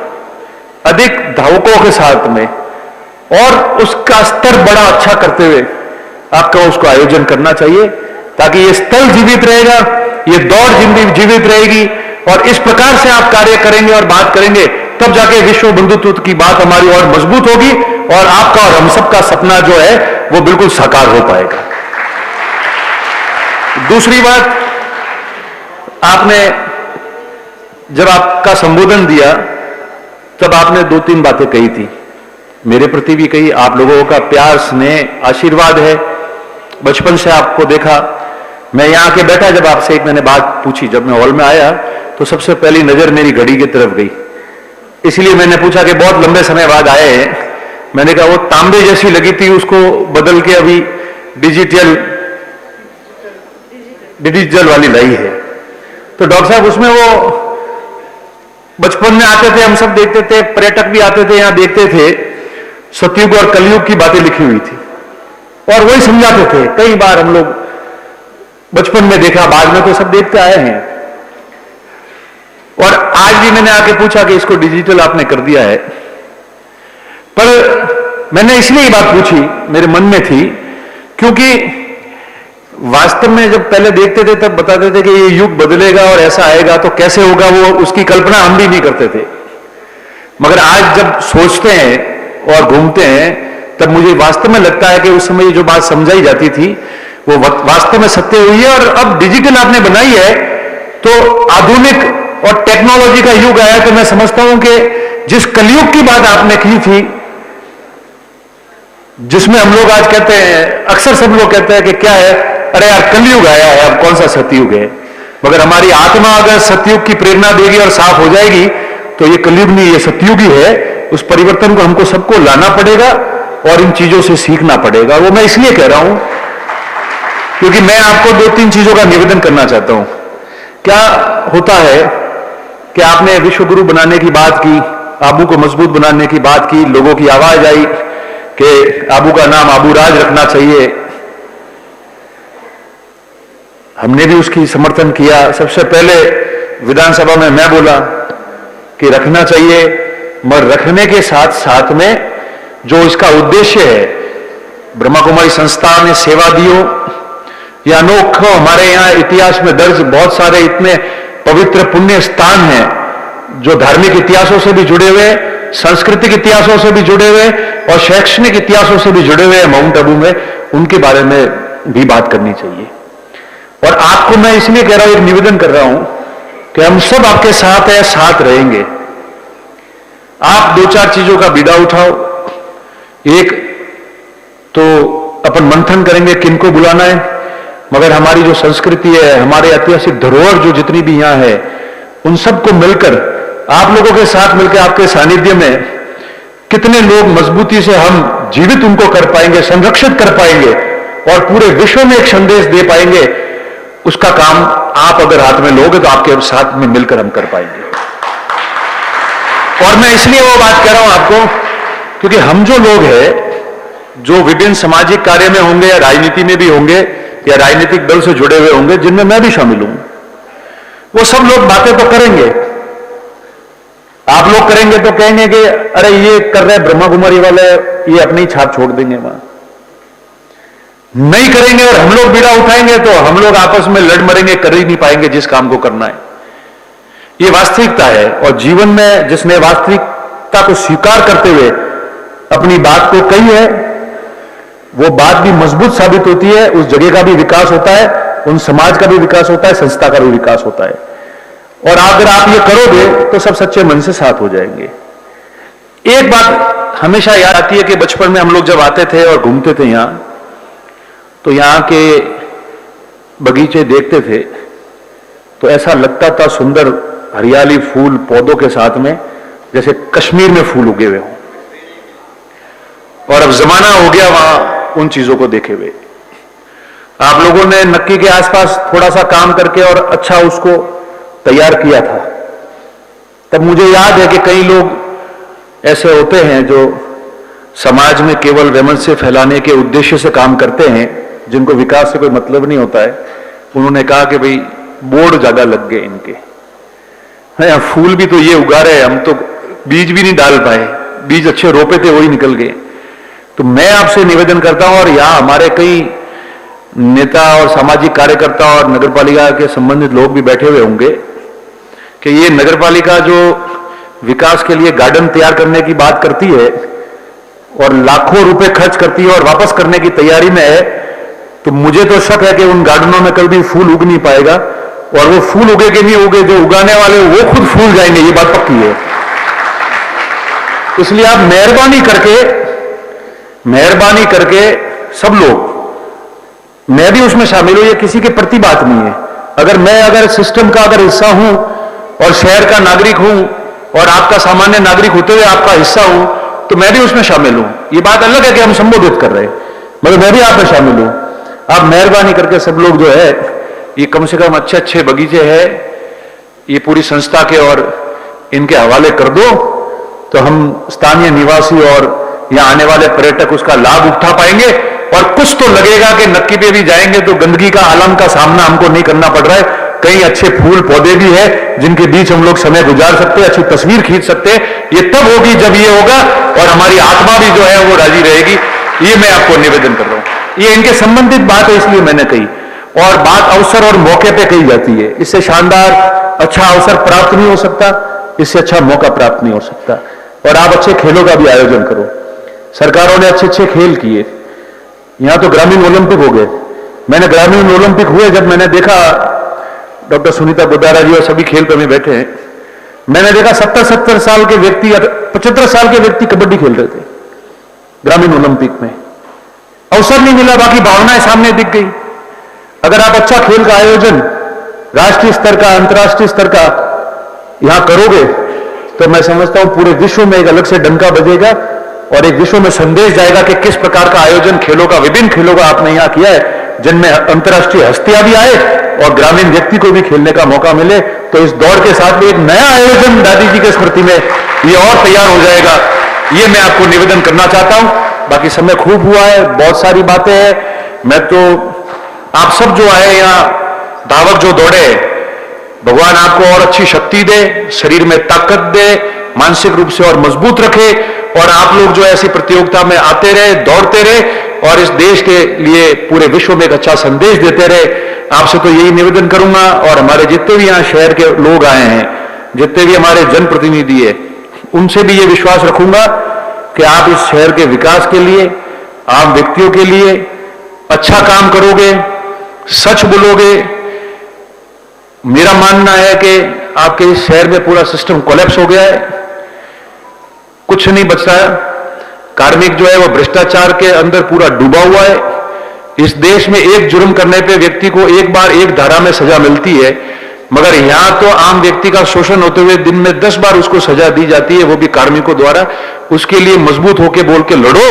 अधिक धावकों के साथ में और उसका स्तर बड़ा अच्छा करते हुए आपका उसको आयोजन करना चाहिए, ताकि ये स्थल जीवित रहेगा, ये दौड़ जीवित रहेगी। और इस प्रकार से आप कार्य करेंगे और बात करेंगे, तब जाके विश्व बंधुत्व की बात हमारी और मजबूत होगी और आपका और हम सबका सपना जो है वो बिल्कुल साकार हो पाएगा। दूसरी बात, आपने जब आपका संबोधन दिया तब आपने 2-3 बातें कही थी, मेरे प्रति भी कही। आप लोगों का प्यार, स्नेह, आशीर्वाद है। बचपन से आपको देखा, मैं यहां के बैठा, जब आपसे एक मैंने बात पूछी, जब मैं हॉल में आया तो सबसे पहली नजर मेरी घड़ी की तरफ गई, इसलिए मैंने पूछा कि बहुत लंबे समय बाद आए हैं। मैंने कहा वो तांबे जैसी लगी थी, उसको बदल के अभी डिजिटल वाली लाई है। तो डॉक्टर साहब, उसमें वो बचपन में आते थे, हम सब देखते थे, पर्यटक भी आते थे, यहां देखते थे, सतयुग और कलयुग की बातें लिखी हुई थी और वही समझाते थे। कई बार हम लोग बचपन में देखा, बाद में तो सब देखते आए हैं। और आज भी मैंने आके पूछा कि इसको डिजिटल आपने कर दिया है, पर मैंने इसलिए ये बात पूछी, मेरे मन में थी, क्योंकि वास्तव में जब पहले देखते थे तब बताते थे कि ये युग बदलेगा और ऐसा आएगा, तो कैसे होगा वो, उसकी कल्पना हम भी नहीं करते थे। मगर आज जब सोचते हैं और घूमते हैं तब मुझे वास्तव में लगता है कि उस समय जो बात समझाई जाती थी वो वास्तव में सत्य हुई है। और अब डिजिटल आपने बनाई है तो आधुनिक और टेक्नोलॉजी का युग आया। तो मैं समझता हूं कि जिस कलयुग की बात आपने की थी, जिसमें हम लोग आज कहते हैं, अक्सर सब लोग कहते हैं कि क्या है, अरे यार कलयुग आया है, अब कौन सा सतयुग है। मगर हमारी आत्मा अगर सतयुग की प्रेरणा देगी और साफ हो जाएगी तो ये कलयुग नहीं, ये सतयुग ही है। उस परिवर्तन को हमको सबको लाना पड़ेगा और इन चीजों से सीखना पड़ेगा। वो मैं इसलिए कह रहा हूं क्योंकि मैं आपको 2-3 चीजों का निवेदन करना चाहता हूं। क्या होता है कि आपने विश्व गुरु बनाने की बात की, आबू को मजबूत बनाने की बात की, लोगों की आवाज आई कि आबू का नाम आबू राज रखना चाहिए। हमने भी उसकी समर्थन किया। सबसे पहले विधानसभा में मैं बोला कि रखना चाहिए, मगर रखने के साथ साथ में जो इसका उद्देश्य है, ब्रह्मा कुमारी संस्था ने सेवा दी हो, या अनोखा हमारे यहाँ इतिहास में दर्ज बहुत सारे इतने पवित्र पुण्य स्थान हैं जो धार्मिक इतिहासों से भी जुड़े हुए, सांस्कृतिक इतिहासों से भी जुड़े हुए और शैक्षणिक इतिहासों से भी जुड़े हुए हैं माउंट आबू में, उनके बारे में भी बात करनी चाहिए। और आपको मैं इसलिए कह रहा हूं, एक निवेदन कर रहा हूं कि हम सब आपके साथ है, साथ रहेंगे। आप 2-4 चीजों का बीड़ा उठाओ। एक तो अपन मंथन करेंगे किनको बुलाना है, मगर हमारी जो संस्कृति है, हमारे ऐतिहासिक धरोहर जो जितनी भी यहाँ है, उन सबको मिलकर, आप लोगों के साथ मिलकर, आपके सानिध्य में कितने लोग मजबूती से हम जीवित उनको कर पाएंगे, संरक्षित कर पाएंगे और पूरे विश्व में एक संदेश दे पाएंगे, उसका काम आप अगर हाथ में लोगे तो आपके साथ में मिलकर हम कर पाएंगे। और मैं इसलिए वो बात कह रहा हूं आपको, क्योंकि हम जो लोग हैं जो विभिन्न सामाजिक कार्य में होंगे या राजनीति में भी होंगे या राजनीतिक दल से जुड़े हुए होंगे, जिनमें मैं भी शामिल हूं, वो सब लोग बातें तो करेंगे। आप लोग करेंगे तो कहेंगे कि अरे ये कर रहे ब्रह्मा कुमारी वाले, ये अपनी छाप छोड़ देंगे। वहां नहीं करेंगे और हम लोग बीड़ा उठाएंगे तो हम लोग आपस में लड़ मरेंगे, कर ही नहीं पाएंगे जिस काम को करना है। ये वास्तविकता है, और जीवन में जिसने वास्तविकता को स्वीकार करते हुए अपनी बात को कही है, वो बात भी मजबूत साबित होती है, उस जगह का भी विकास होता है, उन समाज का भी विकास होता है, संस्था का भी विकास होता है। और अगर आप ये करोगे तो सब सच्चे मन से साथ हो जाएंगे। एक बात हमेशा याद आती है कि बचपन में हम लोग जब आते थे और घूमते थे यहां, तो यहां के बगीचे देखते थे तो ऐसा लगता था सुंदर हरियाली, फूल पौधों के साथ में, जैसे कश्मीर में फूल उगे हुए हों। और अब जमाना हो गया वहां उन चीजों को देखे हुए। आप लोगों ने नक्की के आसपास थोड़ा सा काम करके और अच्छा उसको तैयार किया था। तब मुझे याद है कि कई लोग ऐसे होते हैं जो समाज में केवल वैमनस्य फैलाने के उद्देश्य से काम करते हैं, जिनको विकास से कोई मतलब नहीं होता है। उन्होंने कहा कि भाई बोर्ड ज्यादा लग गए इनके, है फूल भी तो ये उगा रहे, हम तो बीज भी नहीं डाल पाए, बीज अच्छे रोपे थे वही निकल गए। तो मैं आपसे निवेदन करता हूं, और यहां हमारे कई नेता और सामाजिक कार्यकर्ता और नगरपालिका के संबंधित लोग भी बैठे हुए होंगे, कि ये नगरपालिका जो विकास के लिए गार्डन तैयार करने की बात करती है और लाखों रुपए खर्च करती है और वापस करने की तैयारी में है, तो मुझे तो शक है कि उन गार्डनों में कभी फूल उग नहीं पाएगा, और वो फूल उगे कि नहीं उगे, जो उगाने वाले वो खुद फूल जाएंगे, ये बात पक्की है। इसलिए आप मेहरबानी करके सब लोग, मैं भी उसमें शामिल हूं, ये किसी के प्रति बात नहीं है। अगर सिस्टम का अगर हिस्सा हूं और शहर का नागरिक हूं और आपका सामान्य नागरिक होते हुए आपका हिस्सा हूं, तो मैं भी उसमें शामिल हूं। ये बात अलग है कि हम संबोधित कर रहे हैं, मगर मैं भी आप में शामिल हूं। आप मेहरबानी करके सब लोग जो है, ये कम से कम अच्छे अच्छे बगीचे हैं, ये पूरी संस्था के और इनके हवाले कर दो, तो हम स्थानीय निवासी और यहां आने वाले पर्यटक उसका लाभ उठा पाएंगे। और कुछ तो लगेगा कि नक्की पे भी जाएंगे तो गंदगी का आलम का सामना हमको नहीं करना पड़ रहा है। कई अच्छे फूल पौधे भी है जिनके बीच हम लोग समय गुजार सकते हैं, अच्छी तस्वीर खींच सकते हैं। ये तब होगी जब ये होगा और हमारी आत्मा भी जो है वो राजी रहेगी। ये मैं आपको निवेदन कर रहा हूं। ये इनके संबंधित बात है, इसलिए मैंने कही। और बात अवसर और मौके पे कही जाती है, इससे शानदार अच्छा अवसर प्राप्त नहीं हो सकता, इससे अच्छा मौका प्राप्त नहीं हो सकता। और आप अच्छे खेलों का भी आयोजन करो। सरकारों ने अच्छे अच्छे खेल किए, यहां तो ग्रामीण ओलंपिक हो गए। मैंने ग्रामीण ओलंपिक हुए जब मैंने देखा, डॉक्टर सुनीता गोदारा जी और सभी खेल प्रेमी बैठे हैं, मैंने देखा 70-70 साल के व्यक्ति या 75 साल के व्यक्ति कबड्डी खेल रहे थे ग्रामीण ओलंपिक में। अवसर नहीं मिला, बाकी भावनाएं सामने दिख गई। अगर आप अच्छा खेल का आयोजन राष्ट्रीय स्तर का, अंतर्राष्ट्रीय स्तर का यहां करोगे, तो मैं समझता हूं पूरे विश्व में एक अलग से डंका बजेगा और एक विश्व में संदेश जाएगा कि किस प्रकार का आयोजन खेलों का, विभिन्न खेलों का आपने यहां किया है, जिनमें अंतर्राष्ट्रीय हस्तियां भी आए और ग्रामीण व्यक्ति को भी खेलने का मौका मिले। तो इस दौड़ के साथ भी एक नया आयोजन दादी जी के स्मृति में ये और तैयार हो जाएगा। ये मैं आपको निवेदन करना चाहता हूं। बाकी समय खूब हुआ है, बहुत सारी बातें हैं। मैं तो आप सब जो आए यहां, धावक जो दौड़े, भगवान आपको और अच्छी शक्ति दे, शरीर में ताकत दे, मानसिक रूप से और मजबूत रखे। और आप लोग जो ऐसी प्रतियोगिता में आते रहे, दौड़ते रहे और इस देश के लिए पूरे विश्व में एक अच्छा संदेश देते रहे। आपसे तो यही निवेदन करूंगा। और हमारे जितने भी यहां शहर के लोग आए हैं, जितने भी हमारे जनप्रतिनिधि है, उनसे भी ये विश्वास रखूंगा कि आप इस शहर के विकास के लिए, आम व्यक्तियों के लिए अच्छा काम करोगे, सच बोलोगे। मेरा मानना है कि आपके इस शहर में पूरा सिस्टम कोलैप्स हो गया है, कुछ नहीं बच रहा है। कार्मिक जो है वो भ्रष्टाचार के अंदर पूरा डूबा हुआ है। इस देश में एक जुर्म करने पे व्यक्ति को एक बार एक धारा में सजा मिलती है, मगर यहां तो आम व्यक्ति का शोषण होते हुए दिन में 10 बार उसको सजा दी जाती है, वो भी कार्मिकों द्वारा। उसके लिए मजबूत होकर बोल के लड़ो,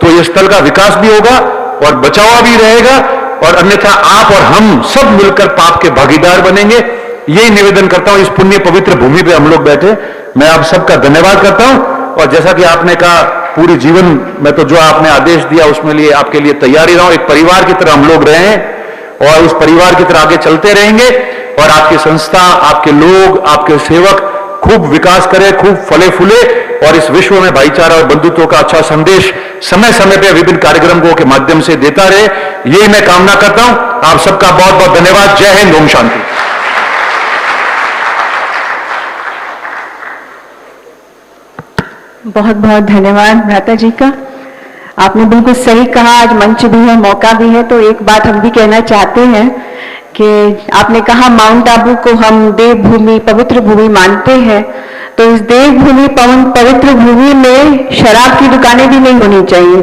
तो इस स्थल का विकास भी होगा और बचावा भी रहेगा, और अन्यथा आप और हम सब मिलकर पाप के भागीदार बनेंगे। यही निवेदन करता हूं, इस पुण्य पवित्र भूमि पे हम लोग बैठे। मैं आप सबका धन्यवाद करता हूं, और जैसा कि आपने कहा पूरी जीवन में तो जो आपने आदेश दिया उसमें लिए आपके लिए तैयारी रहा हूं। एक परिवार की तरह हम लोग रहे हैं और उस परिवार की तरह आगे चलते रहेंगे, और आपकी संस्था, आपके लोग, आपके सेवक खूब विकास करें, खूब फले फूले, और इस विश्व में भाईचारा और बंधुत्व का अच्छा संदेश समय समय पर विभिन्न कार्यक्रमों के माध्यम से देता रहे, यही मैं कामना करता हूं। आप सबका बहुत बहुत धन्यवाद। जय हिंद, ओम शांति। बहुत बहुत धन्यवाद भ्राता जी का। आपने बिल्कुल सही कहा, आज मंच भी है, मौका भी है, तो एक बात हम भी कहना चाहते हैं कि आपने कहा माउंट आबू को हम देवभूमि, पवित्र भूमि मानते हैं, तो इस देवभूमि, पवित्र भूमि में शराब की दुकानें भी नहीं होनी चाहिए।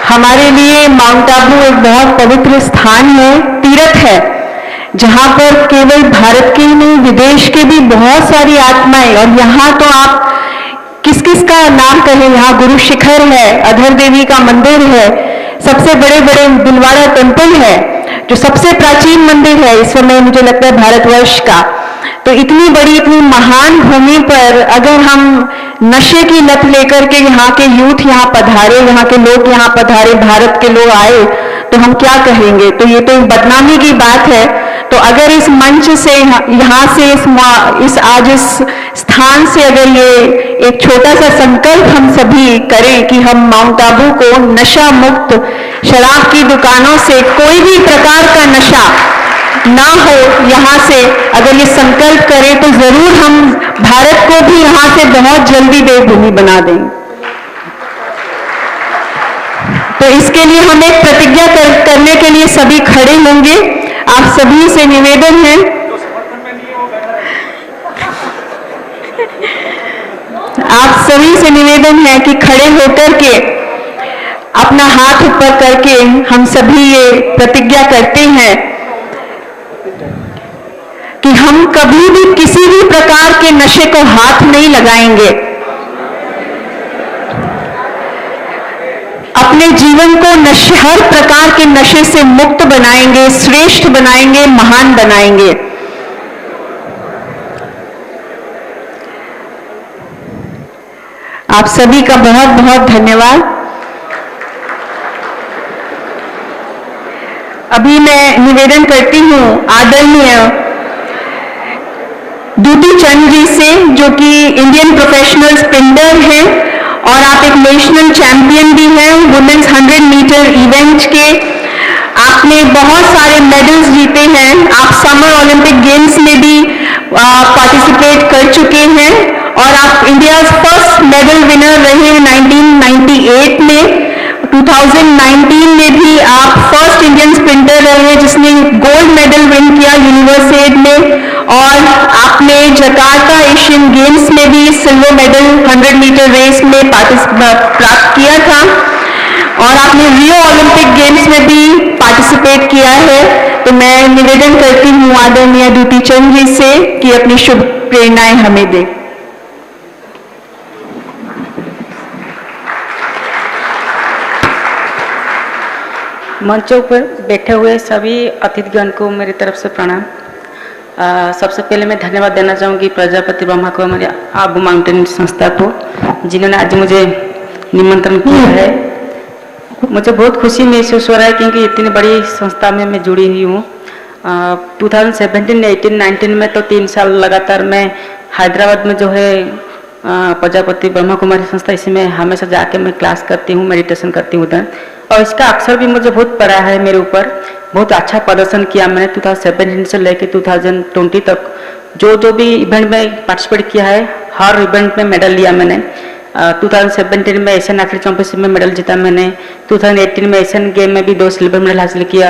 हमारे लिए माउंट आबू एक बहुत पवित्र स्थान है, तीर्थ है, जहां पर केवल भारत के ही नहीं विदेश के भी बहुत सारी आत्माएं, और यहाँ तो आप किस किस का नाम कहें, यहाँ गुरु शिखर है, अधर देवी का मंदिर है, सबसे बड़े बड़े दिलवाड़ा टेम्पल है, जो सबसे प्राचीन मंदिर है इस समय मुझे लगता है भारतवर्ष का। तो इतनी बड़ी, इतनी महान भूमि पर अगर हम नशे की लत लेकर के यहाँ के यूथ यहाँ पधारे, यहाँ के लोग यहाँ पधारे, भारत के लोग आए, तो हम क्या कहेंगे? तो ये तो एक बदनामी की बात है। तो अगर इस मंच से, यहाँ से, इस आज इस स्थान से अगर ये एक छोटा सा संकल्प हम सभी करें कि हम माउंट आबू को नशा मुक्त, शराब की दुकानों से कोई भी प्रकार का नशा ना हो, यहाँ से अगर ये संकल्प करें, तो जरूर हम भारत को भी यहाँ से बहुत जल्दी देवभूमि बना देंगे। तो इसके लिए हम एक प्रतिज्ञा करने के लिए सभी खड़े होंगे। आप सभी से निवेदन है, आप सभी से निवेदन है कि खड़े होकर के अपना हाथ ऊपर करके हम सभी ये प्रतिज्ञा करते हैं कि हम कभी भी किसी भी प्रकार के नशे को हाथ नहीं लगाएंगे, अपने जीवन को नशे, हर प्रकार के नशे से मुक्त बनाएंगे, श्रेष्ठ बनाएंगे, महान बनाएंगे। आप सभी का बहुत बहुत धन्यवाद। अभी मैं निवेदन करती हूं आदरणीय दूती चंद जी से, जो कि इंडियन प्रोफेशनल स्प्रिंटर हैं और आप एक नेशनल चैंपियन भी हैं वुमेन्स 100 मीटर इवेंट के। आपने बहुत सारे मेडल्स जीते हैं, आप समर ओलंपिक गेम्स में भी पार्टिसिपेट कर चुके हैं, और आप इंडिया फर्स्ट मेडल विनर रहे 1998 में। 2019 में भी आप फर्स्ट इंडियन स्प्रिंटर रहे जिसने गोल्ड मेडल विन किया यूनिवर्सिटी में, और आपने जकार्ता एशियन गेम्स में भी सिल्वर मेडल 100 मीटर रेस में प्राप्त किया था, और आपने रियो ओलंपिक गेम्स में भी पार्टिसिपेट किया है। तो मैं निवेदन करती हूँ आदरणीय दूती चंद जी से कि अपनी शुभ प्रेरणाएं हमें दें। मंचों पर बैठे हुए सभी अतिथिगण को मेरी तरफ से प्रणाम। सबसे पहले मैं धन्यवाद देना चाहूँगी प्रजापति ब्रह्मा को, हमारे आबू माउंटेन संस्था को, जिन्होंने आज मुझे निमंत्रण किया है। मुझे बहुत खुशी महसूस हो रहा है क्योंकि इतनी बड़ी संस्था में मैं जुड़ी हुई हूँ। 2017, 18, 19 में तो 3 साल लगातार मैं हैदराबाद में जो है प्रजापति ब्रह्मा कुमारी संस्था, इसी में हमेशा जाके मैं क्लास करती हूँ, मेडिटेशन करती हूँ उधर, और इसका अक्सर भी मुझे बहुत पड़ा है मेरे ऊपर। बहुत अच्छा प्रदर्शन किया मैंने 2017 से लेकर 2020 तक। जो भी इवेंट में पार्टिसिपेट किया है, हर इवेंट में मेडल लिया मैंने। 2017 में एशियन एथलेटिक्स चैंपियनशिप में मेडल जीता मैंने। 2018 में एशियन गेम में भी 2 सिल्वर मेडल हासिल किया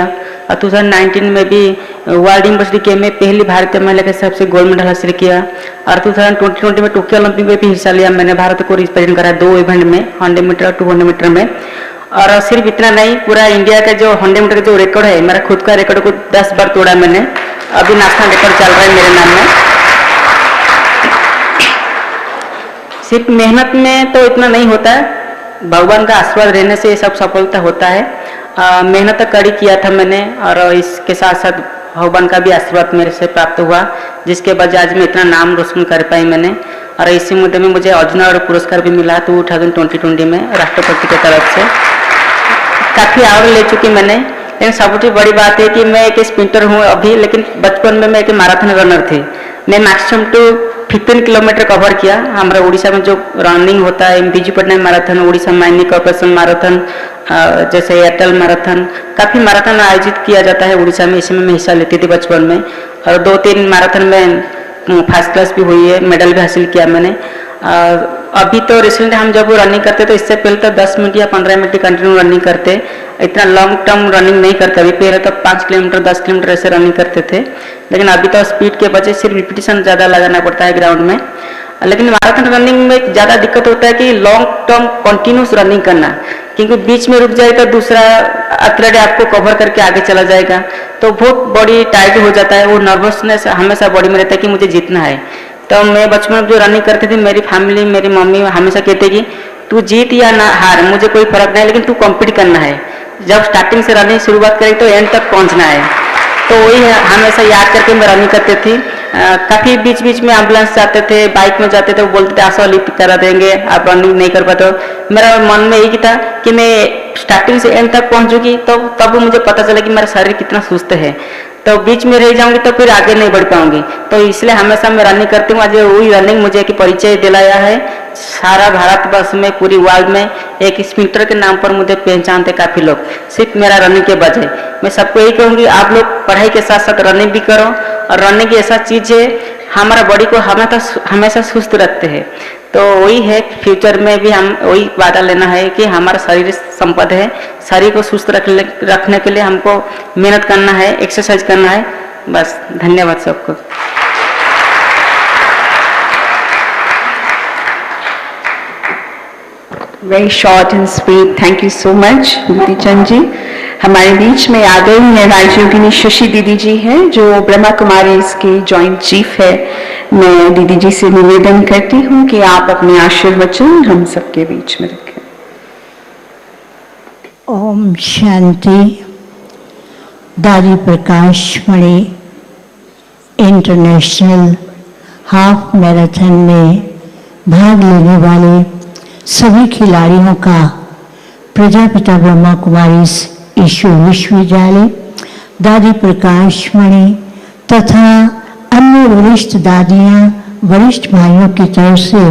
और 2019 में भी वर्ल्ड यूनिवर्सिटी गेम में पहली भारतीय महिला के हिसाब से गोल्ड मेडल हासिल किया और 2020 में टोक्यो ओलंपिक में भी हिस्सा लिया मैंने। भारत को रिप्रेजेंट करा 2 इवेंट में, 100 मीटर और 200 मीटर में। और सिर्फ इतना नहीं, पूरा इंडिया का जो 100 मीटर का जो रिकॉर्ड है, मेरा खुद का रिकॉर्ड को 10 बार तोड़ा मैंने। अभी नेशनल रिकॉर्ड चल रहा है मेरे नाम में। सिर्फ मेहनत में तो इतना नहीं होता है, भगवान का आशीर्वाद रहने से ये सब सफलता होता है। मेहनत कड़ी किया था मैंने और इसके साथ साथ भगवान का भी आशीर्वाद मेरे से प्राप्त हुआ, जिसके वजह आज मैं इतना नाम रोशन कर पाई मैंने। और इसी मुद्दे में मुझे अर्जुन अवार्ड पुरस्कार भी मिला 2020 में राष्ट्रपति की तरफ से। काफ़ी अवार्ड ले चुकी मैंने, लेकिन सबसे बड़ी बात है कि मैं एक स्प्रिंटर हूँ अभी, लेकिन बचपन में मैं एक मैराथन रनर थी। मैं मैक्सिमम टू 15 किलोमीटर कवर किया। हमारा उड़ीसा में जो रनिंग होता है, Biju Patnaik marathon, Orissa mining corporation marathon, जैसे एयरटेल मैराथन, काफ़ी मैराथन आयोजित किया जाता है उड़ीसा में। इसमें मैं हिस्सा लेती थी बचपन में और 2-3 मैराथन में फर्स्ट क्लास भी हुई है, मेडल भी हासिल किया मैंने। अभी तो रिसेंट हम जब रनिंग करते तो इससे पहले तो 10 मिनट या 15 मिनट कंटिन्यू रनिंग करते, इतना लॉन्ग टर्म रनिंग नहीं करते। अभी पहले तो 5 किलोमीटर 10 किलोमीटर ऐसे रनिंग करते थे, लेकिन अभी तो स्पीड के वजह सिर्फ रिपीटिशन ज़्यादा लगाना पड़ता है ग्राउंड में। लेकिन मैराथन रनिंग में ज़्यादा दिक्कत होता है कि लॉन्ग टर्म कंटिन्यूस रनिंग करना, क्योंकि बीच में रुक जाए तो दूसरा एथलीट आपको कवर करके आगे चला जाएगा, तो बहुत बॉडी टाइट हो जाता है। वो नर्वसनेस हमेशा बॉडी में रहता है कि मुझे जीतना है। तो मैं बचपन में जो रनिंग करती थी, मेरी फैमिली, मेरी मम्मी हमेशा कहते कि तू जीत या ना हार, मुझे कोई फर्क नहीं, लेकिन तू कॉम्पीट करना है। जब स्टार्टिंग से रनिंग शुरुआत करें तो एंड तक पहुंचना है। तो वही हमेशा याद करके मैं रनिंग करती थी। काफ़ी बीच बीच में एम्बुलेंस जाते थे, बाइक में जाते थे, वो बोलते थे आसो लिफ्ट करा देंगे, आप रनिंग नहीं कर पाते हो। मेरा मन में यही था कि मैं स्टार्टिंग से एंड तक पहुंचूंगी, तो तब मुझे पता चला कि मेरा शरीर कितना सुस्त है। तो बीच में रह जाऊंगी तो फिर आगे नहीं बढ़ पाऊंगी, तो इसलिए हमेशा मैं रनिंग करती हूँ। आज वही रनिंग मुझे एक परिचय दिलाया है सारा भारतवर्ष में, पूरी वर्ल्ड में। एक स्प्रिंटर के नाम पर मुझे पहचानते काफ़ी लोग, सिर्फ मेरा रनिंग के वजह। मैं सबको यही कहूँगी, आप लोग पढ़ाई के साथ साथ रनिंग भी करो। और रनिंग ऐसा चीज़ है, हमारा बॉडी को हमेशा सुस्त रखते हैं। तो वही है, फ्यूचर में भी हम वही वादा लेना है कि हमारा शरीर संपद है, शरीर को सुस्त रखने के लिए हमको मेहनत करना है, एक्सरसाइज करना है। बस, धन्यवाद सबको। Very short and sweet, thank you so much दीदी चंद जी। हमारे बीच में आ गई है राजयोगिनी शशि दीदी जी हैं, जो ब्रह्मा कुमारीज की जॉइंट चीफ है। मैं दीदी जी से निवेदन करती हूँ कि आप अपने आशीर्वचन हम सबके बीच में रखें। ओम शांति। दादी प्रकाश मणि इंटरनेशनल हाफ मैराथन में भाग लेने वाले सभी खिलाड़ियों का प्रजापिता ब्रह्मा कुमारीज ईश्वर विश्वविद्यालय, दादी प्रकाश मणि तथा अन्य वरिष्ठ दादियाँ, वरिष्ठ भाइयों की तरफ से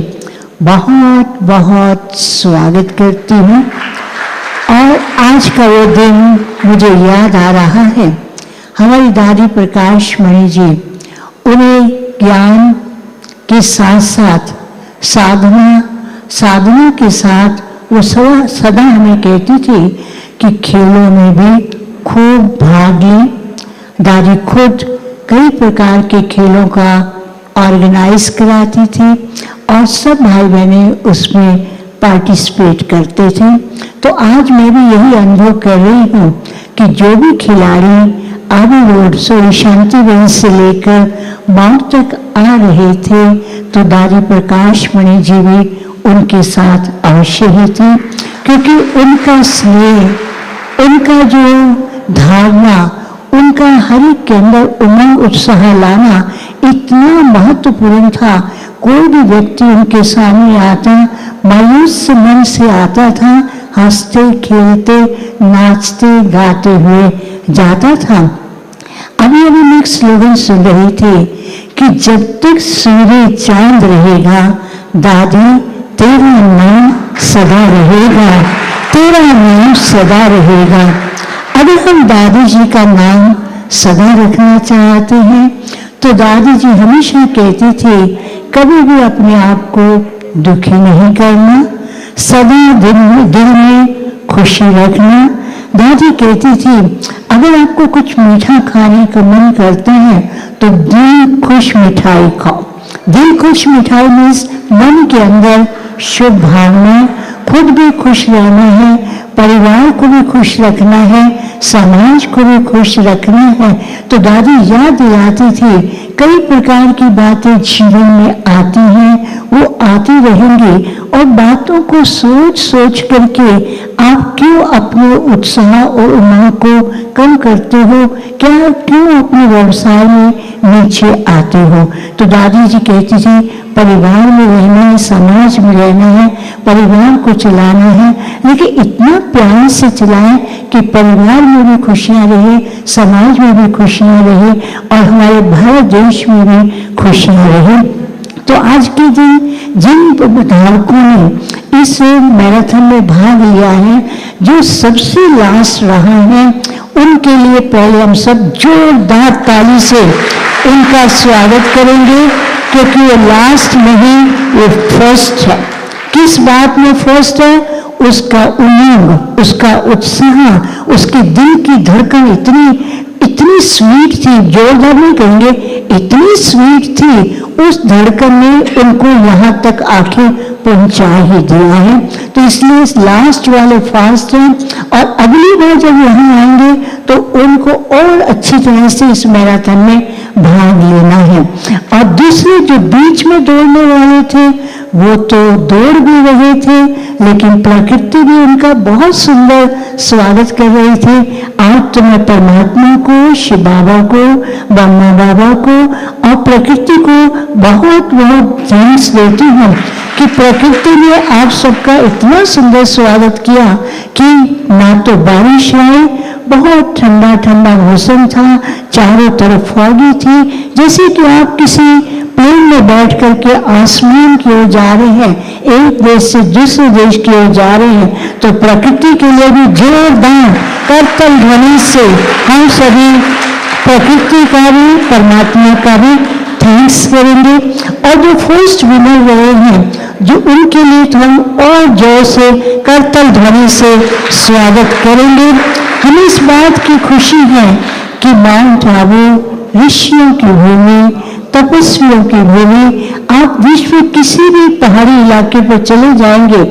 बहुत बहुत स्वागत करती हूँ। और आज का वो दिन मुझे याद आ रहा है, हमारी दादी प्रकाश मणि जी, उन्हें ज्ञान के साथ साथ साधना के साथ वो सदा हमें कहती थी कि खेलों में भी खूब भाग लें। दादी खुद कई प्रकार के खेलों का ऑर्गेनाइज कराती थी और सब भाई बहने उसमें पार्टिसिपेट करते थे। तो आज मैं भी यही अनुभव कर रही हूँ कि जो भी खिलाड़ी आबू रोड सोरी शांतिवन से लेकर माउंट तक आ रहे थे, तो दादी प्रकाश मणि जी भी उनके साथ अवश्य ही थी, क्योंकि उनका स्नेह, उनका जो धारणा, उनका हर एक के अंदर उमंग उत्साह लाना इतना महत्वपूर्ण था। कोई भी व्यक्ति उनके सामने आता, मायूस मन से आता था, हंसते खेलते नाचते गाते हुए जाता था। अभी मैं एक स्लोगन सुन रही थी कि जब तक सूर्य चांद रहेगा, दादी तेरा नाम सदा रहेगा, तेरा नाम सदा रहेगा। अगर हम दादी जी का नाम सदा रखना चाहते हैं, तो दादी जी हमेशा कहती थी, कभी भी अपने आप को दुखी नहीं करना, सदा दिल में खुशी रखना। दादी कहती थी अगर आपको कुछ मीठा खाने का मन करता है तो दिल खुश मिठाई खाओ। दिल खुश मिठाई मीन्स मन के अंदर शुभ भावना, खुद भी खुश रहना है, परिवार को भी खुश रखना है, समाज को भी खुश रखना है। तो दादी याद दिलाती थी कई प्रकार की बातें जीवन में आती हैं, वो आती रहेंगी और बातों को सोच सोच करके आप क्यों अपने उत्साह और उमंग को कम करते हो, क्या क्यों अपने व्यवसाय में नीचे आते हो। तो दादी जी कहती थी परिवार में रहना है, समाज में रहना है, परिवार को चलाना है, लेकिन इतना प्यार से चलाएं कि परिवार में भी खुशियां रहे, समाज में भी खुशियां रहे और हमारे भारत देश में भी खुशियां रहे। तो आज के दिन जिन धावकों ने इस मैराथन में भाग लिया है, जो सबसे लास्ट रहा है, उनके लिए पहले हम सब जोरदार ताली से उनका स्वागत करेंगे, क्योंकि ये लास्ट नहीं, ये फर्स्ट है। किस बात में फर्स्ट है? उसका उमंग, उसका उत्साह, उसके दिल की धड़कन इतनी स्वीट थी, जोरदार नहीं कहेंगे, इतनी स्वीट थी, उस धड़कन ने उनको यहाँ तक आके पहुंचा ही दिया है। तो इसलिए लास्ट वाले फास्ट हैं और अगली बार जब यहाँ आएंगे तो उनको और अच्छी तरह से इस मैराथन में भाग लेना है। और दूसरे जो बीच में दौड़ने वाले थे वो तो दौड़ भी रहे थे, लेकिन प्रकृति भी उनका बहुत सुंदर स्वागत कर रही थी। आज तो मैं परमात्मा को, शिव बाबा को, ब्रह्मा बाबा को और प्रकृति को बहुत बहुत थैंक्स देती हूँ कि प्रकृति ने आप सबका इतना सुंदर स्वागत किया कि ना तो बारिश आई, बहुत ठंडा ठंडा मौसम था, चारों तरफ फॉगी थी, जैसे कि आप किसी प्लेन में बैठ करके आसमान की ओर जा रहे हैं, एक देश से दूसरे देश की ओर जा रहे हैं। तो प्रकृति के लिए भी जोरदार करतल ध्वनि से हम सभी प्रकृति का भी, परमात्मा का भी थैंक्स करेंगे। और जो फर्स्ट विनर रहे हैं, जो उनके लिए तो हम और जोर से करतल ध्वनि से स्वागत करेंगे। हमें इस बात की खुशी है कि माउंट आबू ऋषियों की भूमि, तपस्वियों की भूमि, आप विश्व के किसी भी पहाड़ी इलाके पर चले जाएंगे,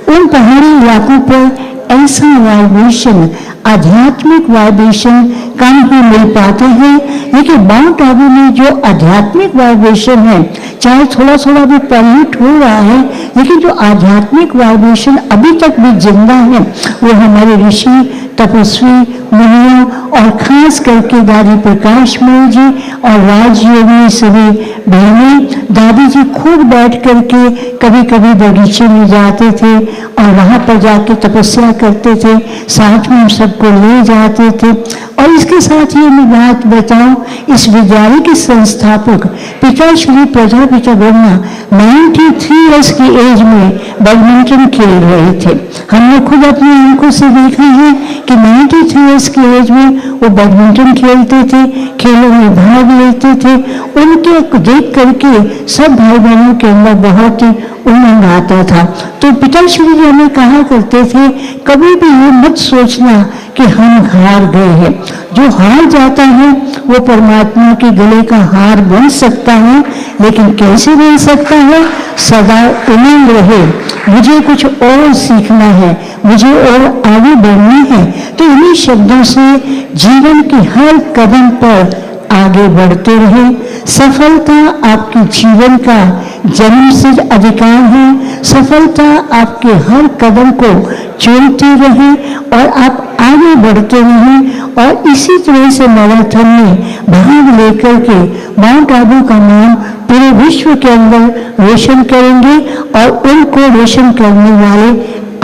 उन पहाड़ी इलाकों पर ऐसा वाइब्रेशन, आध्यात्मिक वाइब्रेशन कम ही मिल पाते हैं। लेकिन माउंट आबू में जो आध्यात्मिक वाइब्रेशन है, चाहे थोड़ा थोड़ा भी पॉल्यूट हो रहा है, लेकिन जो आध्यात्मिक वाइब्रेशन अभी तक भी जिंदा है, वो हमारे ऋषि, तपस्वी, मुनियों और खास करके दादी प्रकाश मणि जी और राजयोगी सभी बहनें, दादी जी खुद बैठ करके कभी कभी बगीचे में जाते थे और वहाँ पर जाके तपस्या करते थे, साथ में हम सबको ले जाते थे। और इसके साथ ही मैं बात बताऊं, इस विद्यालय के संस्थापक पिता श्री प्रजापिता ब्रह्मा 93 इयर्स की एज में बैडमिंटन खेल रहे थे। हमने खुद अपनी आंखों से देखा है कि 93 इयर्स की एज में वो बैडमिंटन खेलते थे, खेलों में भाग लेते थे। उनके देख करके सब भाई बहनों के अंदर बहुत ही उमंग आता था। तो पिताश्री जी हमें कहा करते थे, कभी भी ये मत सोचना कि हम हार गए हैं। जो हार जाता है वो परमात्मा के गले का हार बन सकता है, लेकिन कैसे बन सकता है? सदा उमंग रहे, मुझे कुछ और सीखना है, मुझे और आगे बढ़ना है। तो इन्हीं शब्दों से जीवन के हर कदम पर आगे बढ़ते रहे। सफलता आपके जीवन का जन्मसिद्ध अधिकार है। सफलता आपके हर कदम को चुनते रहे और आप आगे बढ़ते रहें। और इसी तरह से मैराथन में भाग लेकर के माउंट आबू का नाम पूरे विश्व के अंदर रोशन करेंगे और उनको रोशन करने वाले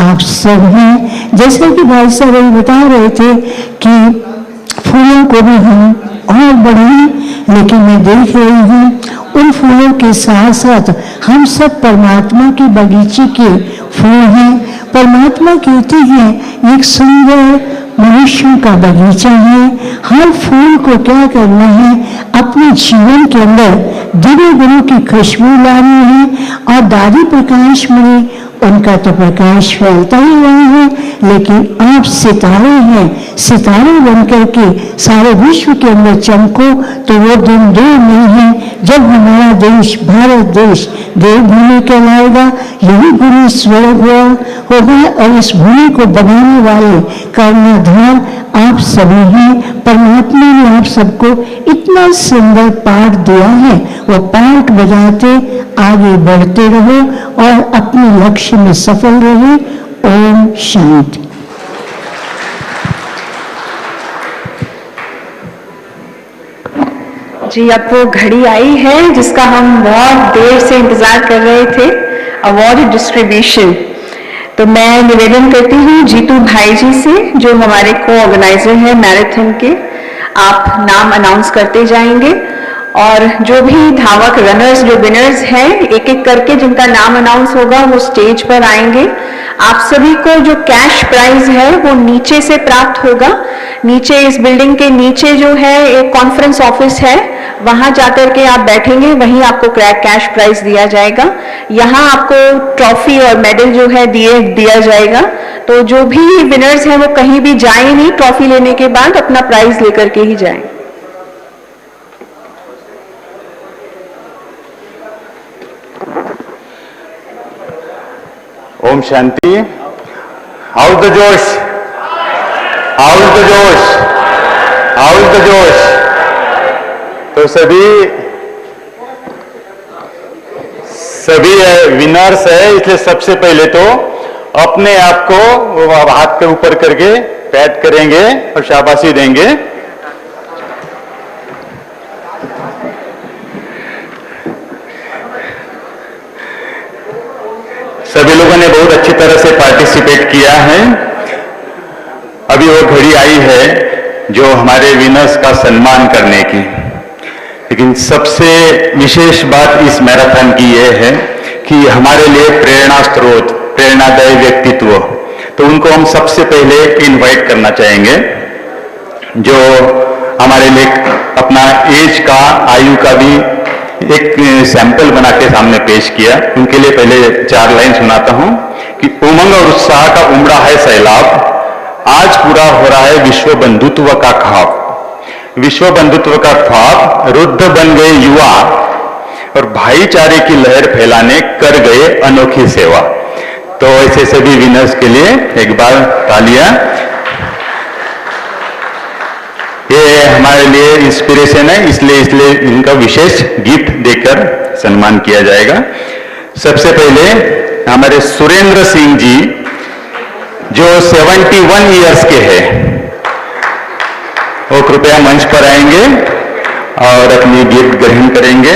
आप सब हैं। जैसे कि भाई साहब अभी बता रहे थे कि फूलों को भी हम और बढ़ाएं, लेकिन मैं देख रही हूँ उन फूलों के साथ साथ हम सब परमात्मा के बगीचे के फूल हैं। परमात्मा कहते हैं एक सुंदर मनुष्यों का बगीचा है। हर फूल को क्या करना है? अपने जीवन के अंदर दिव्य गुरु की खुशबू लानी है। और दादी प्रकाश मुनि, उनका तो प्रकाश फैलता ही रहा है, लेकिन आप सितारे हैं, सितारे बनकर के सारे विश्व के अंदर चमको। तो वो दिन दूर नहीं है जब हमारा देश, भारत देश देवभूमि कहलाएगा। यही गुरु स्वर्ग होगा और इस भूमि को बनाने वाले कर्णधार आप सभी हैं। परमात्मा ने आप सबको इतना सुंदर पाठ दिया है, वो पाठ बजाते आगे बढ़ते रहो और अपने लक्ष्य में सफल रहे। ओम शांति। जी, अब वो घड़ी आई है जिसका हम बहुत देर से इंतजार कर रहे थे, अवार्ड डिस्ट्रीब्यूशन। तो मैं निवेदन करती हूँ जीतू भाई जी से, जो हमारे को ऑर्गेनाइजर हैं मैराथन के, आप नाम अनाउंस करते जाएंगे और जो भी धावक रनर्स, जो विनर्स हैं, एक एक करके जिनका नाम अनाउंस होगा वो स्टेज पर आएंगे। आप सभी को जो कैश प्राइज है वो नीचे से प्राप्त होगा। नीचे इस बिल्डिंग के नीचे जो है एक कॉन्फ्रेंस ऑफिस है, वहां जाकर के आप बैठेंगे, वहीं आपको कैश प्राइज दिया जाएगा। यहाँ आपको ट्रॉफी और मेडल जो है दिया जाएगा। तो जो भी विनर्स हैं वो कहीं भी जाए नहीं, ट्रॉफी लेने के बाद अपना प्राइज लेकर के ही जाएं। ओम शांति। हाउस द जोश, हाउस द जोश, हाउस द जोश। तो सभी विनर्स है, इसलिए सबसे पहले तो अपने आप को हाथ के ऊपर करके पैट करेंगे और शाबाशी देंगे। सभी लोगों ने बहुत अच्छी तरह से पार्टिसिपेट किया है। अभी वो घड़ी आई है जो हमारे विनर्स का सम्मान करने की, लेकिन सबसे विशेष बात इस मैराथन की यह है कि हमारे लिए प्रेरणा स्रोत, प्रेरणादायी व्यक्तित्व, तो उनको हम सबसे पहले इनवाइट करना चाहेंगे, जो हमारे लिए अपना एज का, आयु का भी एक सैंपल बना के सामने पेश किया। उनके लिए पहले 4 लाइन सुनाता हूं कि उमंग और उत्साह का उमड़ा है सैलाब, आज पूरा हो रहा है विश्व बंधुत्व का ख्वाब। विश्व बंधुत्व का ख्वाब, रुद्ध बन गए युवा और भाईचारे की लहर फैलाने कर गए अनोखी सेवा। तो ऐसे सभी विनर्स के लिए एक बार तालियां। ये हमारे लिए इंस्पिरेशन है, इसलिए इनका विशेष गिफ्ट देकर सम्मान किया जाएगा। सबसे पहले हमारे सुरेंद्र सिंह जी, जो 71 इयर्स के हैं, वो कृपया मंच पर आएंगे और अपनी गिफ्ट ग्रहण करेंगे।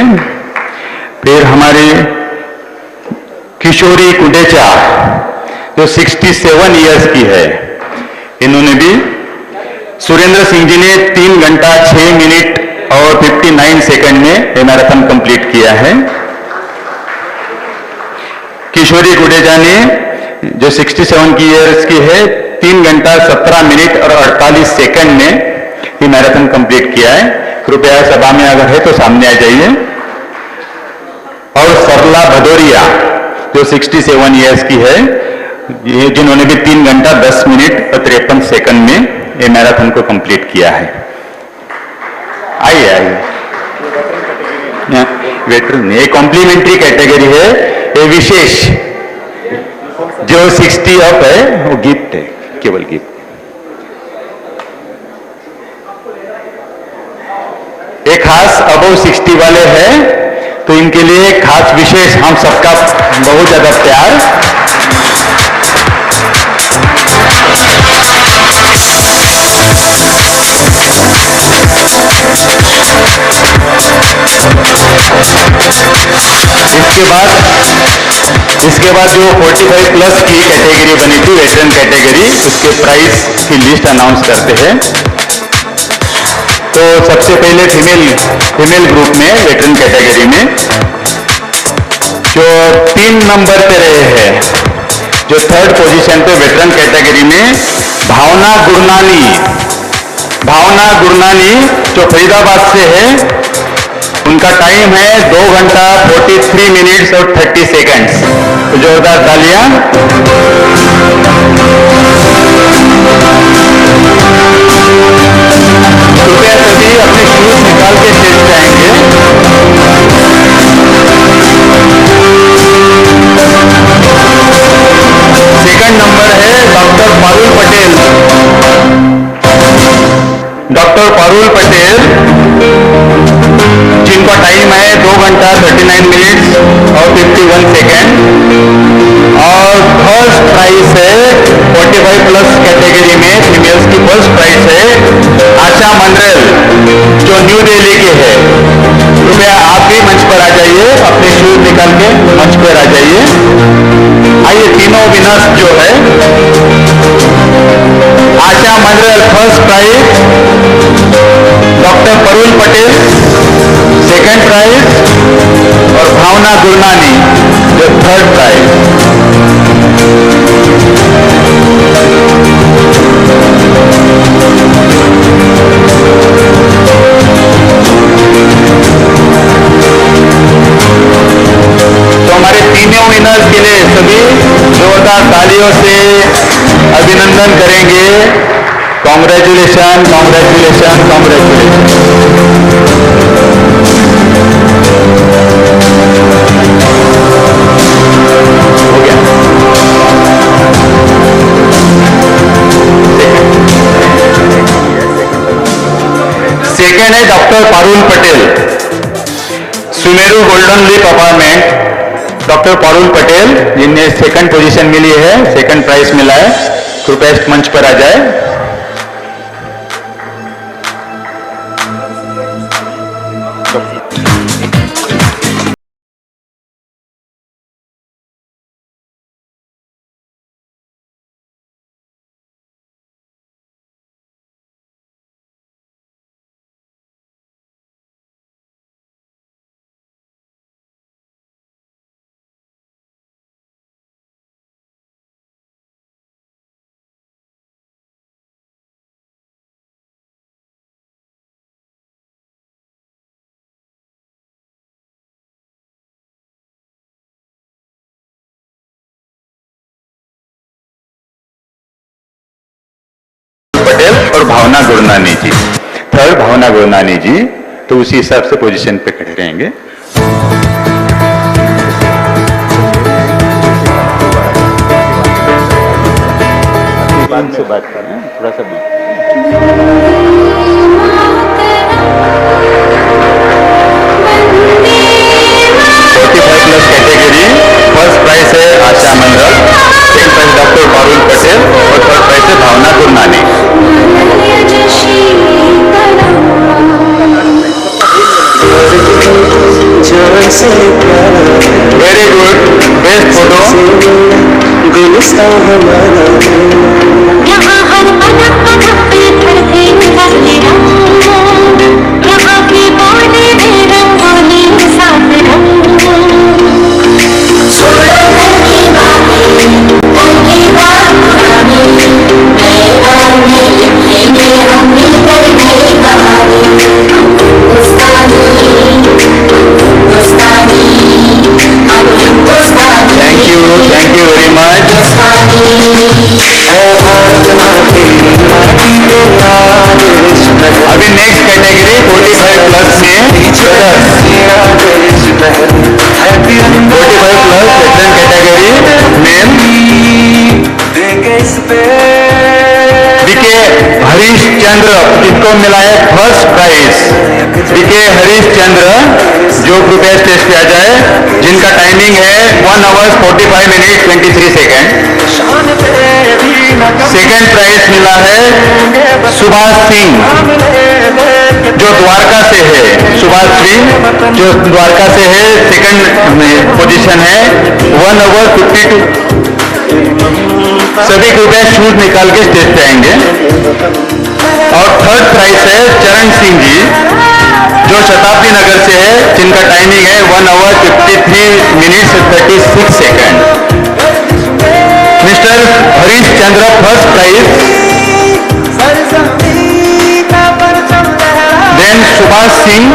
फिर हमारी किशोरी कुडेचा, जो 67 इयर्स की है, इन्होंने भी सुरेंद्र सिंह जी ने 3 घंटा 6 मिनट और 59 सेकंड में ये मैराथन कंप्लीट किया है। किशोरी गुडेजा ने, जो 67 की इयर्स की है, 3 घंटा 17 मिनट और 48 सेकंड में ये मैराथन कंप्लीट किया है। कृपया सभा में अगर है तो सामने आ जाइए। और सरला भदौरिया, जो 67 इयर्स की है, ये जिन्होंने भी 3 घंटा 10 मिनट और 53 सेकंड में ये मैराथन को कंप्लीट किया है। आइए वेटरन, ये कॉम्प्लीमेंट्री कैटेगरी है, ये विशेष जो 60 अप है वो गिफ्ट है, केवल गिफ्ट। एक खास अबव 60 वाले हैं, तो इनके लिए खास विशेष हम सबका बहुत ज्यादा प्यार। इसके बाद जो 45 प्लस की कैटेगरी बनी थी, वेटरन कैटेगरी, उसके प्राइस की लिस्ट अनाउंस करते हैं। तो सबसे पहले फीमेल ग्रुप में, वेटरन कैटेगरी में, जो 3 नंबर पे रहे हैं, जो 3rd पोजीशन पे वेटरन कैटेगरी में भावना गुरनानी, जो फरीदाबाद से है, उनका टाइम है 2 घंटा 43 मिनट्स और 30 सेकंड्स। तो जोरदार तालियां। कृपया सभी अपने शूज निकाल के स्टेज पे आएंगे। सेकंड नंबर है डॉक्टर पारुल पटेल। डॉक्टर पारुल पटेल जिनका टाइम है 2 घंटा 39 मिनट्स और 51 सेकेंड। और फर्स्ट प्राइज है 45 प्लस कैटेगरी में फीमेल्स की फर्स्ट प्राइज है आशा मंडल जो न्यू दिल्ली के है। कृपया आप भी मंच पर आ जाइए, अपने शूज निकाल के मंच पर आ जाइए। आइए तीनों विनर्स जो है Asha Mandal first prize, doctor Parul Patel second prize और भावना गुरनानी जो थर्ड प्राइज। तो हमारे तीनों विनर्स के लिए सभी जोरदार तालियों से अभिनंदन करेंगे। Congratulation, congratulation, congratulation. हो गया। सेकेंड है doctor Parul Patel, Sumeru golden leaf apartment. Doctor Parul Patel जिन्हें सेकंड पोजीशन मिली है, सेकंड प्राइज मिला है, कृपया मंच पर आ जाए। पटेल और भावना गुरनानी जी, थर्ड भावना गुरनानी जी, तो उसी हिसाब से पोजीशन पे खड़े रहेंगे। से बात कर रहे हैं, थोड़ा सा बात। 45 प्लस कैटेगरी, फर्स्ट प्राइज है Asha Mandal, second prize doctor Parul Patel और थर्ड प्राइज है Bhavna Gurnani. Very good, best photo. Thank you very much. अभी नेक्स्ट कैटेगरी 45 प्लस में 45 plus second category male B K Harish Chandra, इनको मिला है first prize. B K Harish Chandra जो कृपया स्टेज पे आ जाए, जिनका टाइमिंग है 1 hours 45 minute 23 second. Second prize मिला है सुभाष सिंह जो द्वारका से है, सुभाष सिंह जो द्वारका से है, सेकंड पोजीशन है 1 आवर 52। सभी कृपया शूज निकाल के स्टेज पे आएंगे। और थर्ड प्राइज है चरण सिंह जी जो शताब्दी नगर से है, जिनका टाइमिंग है 1 hour 53 minute 36 second. Mister Harish Chandra first prize, then Subhash Singh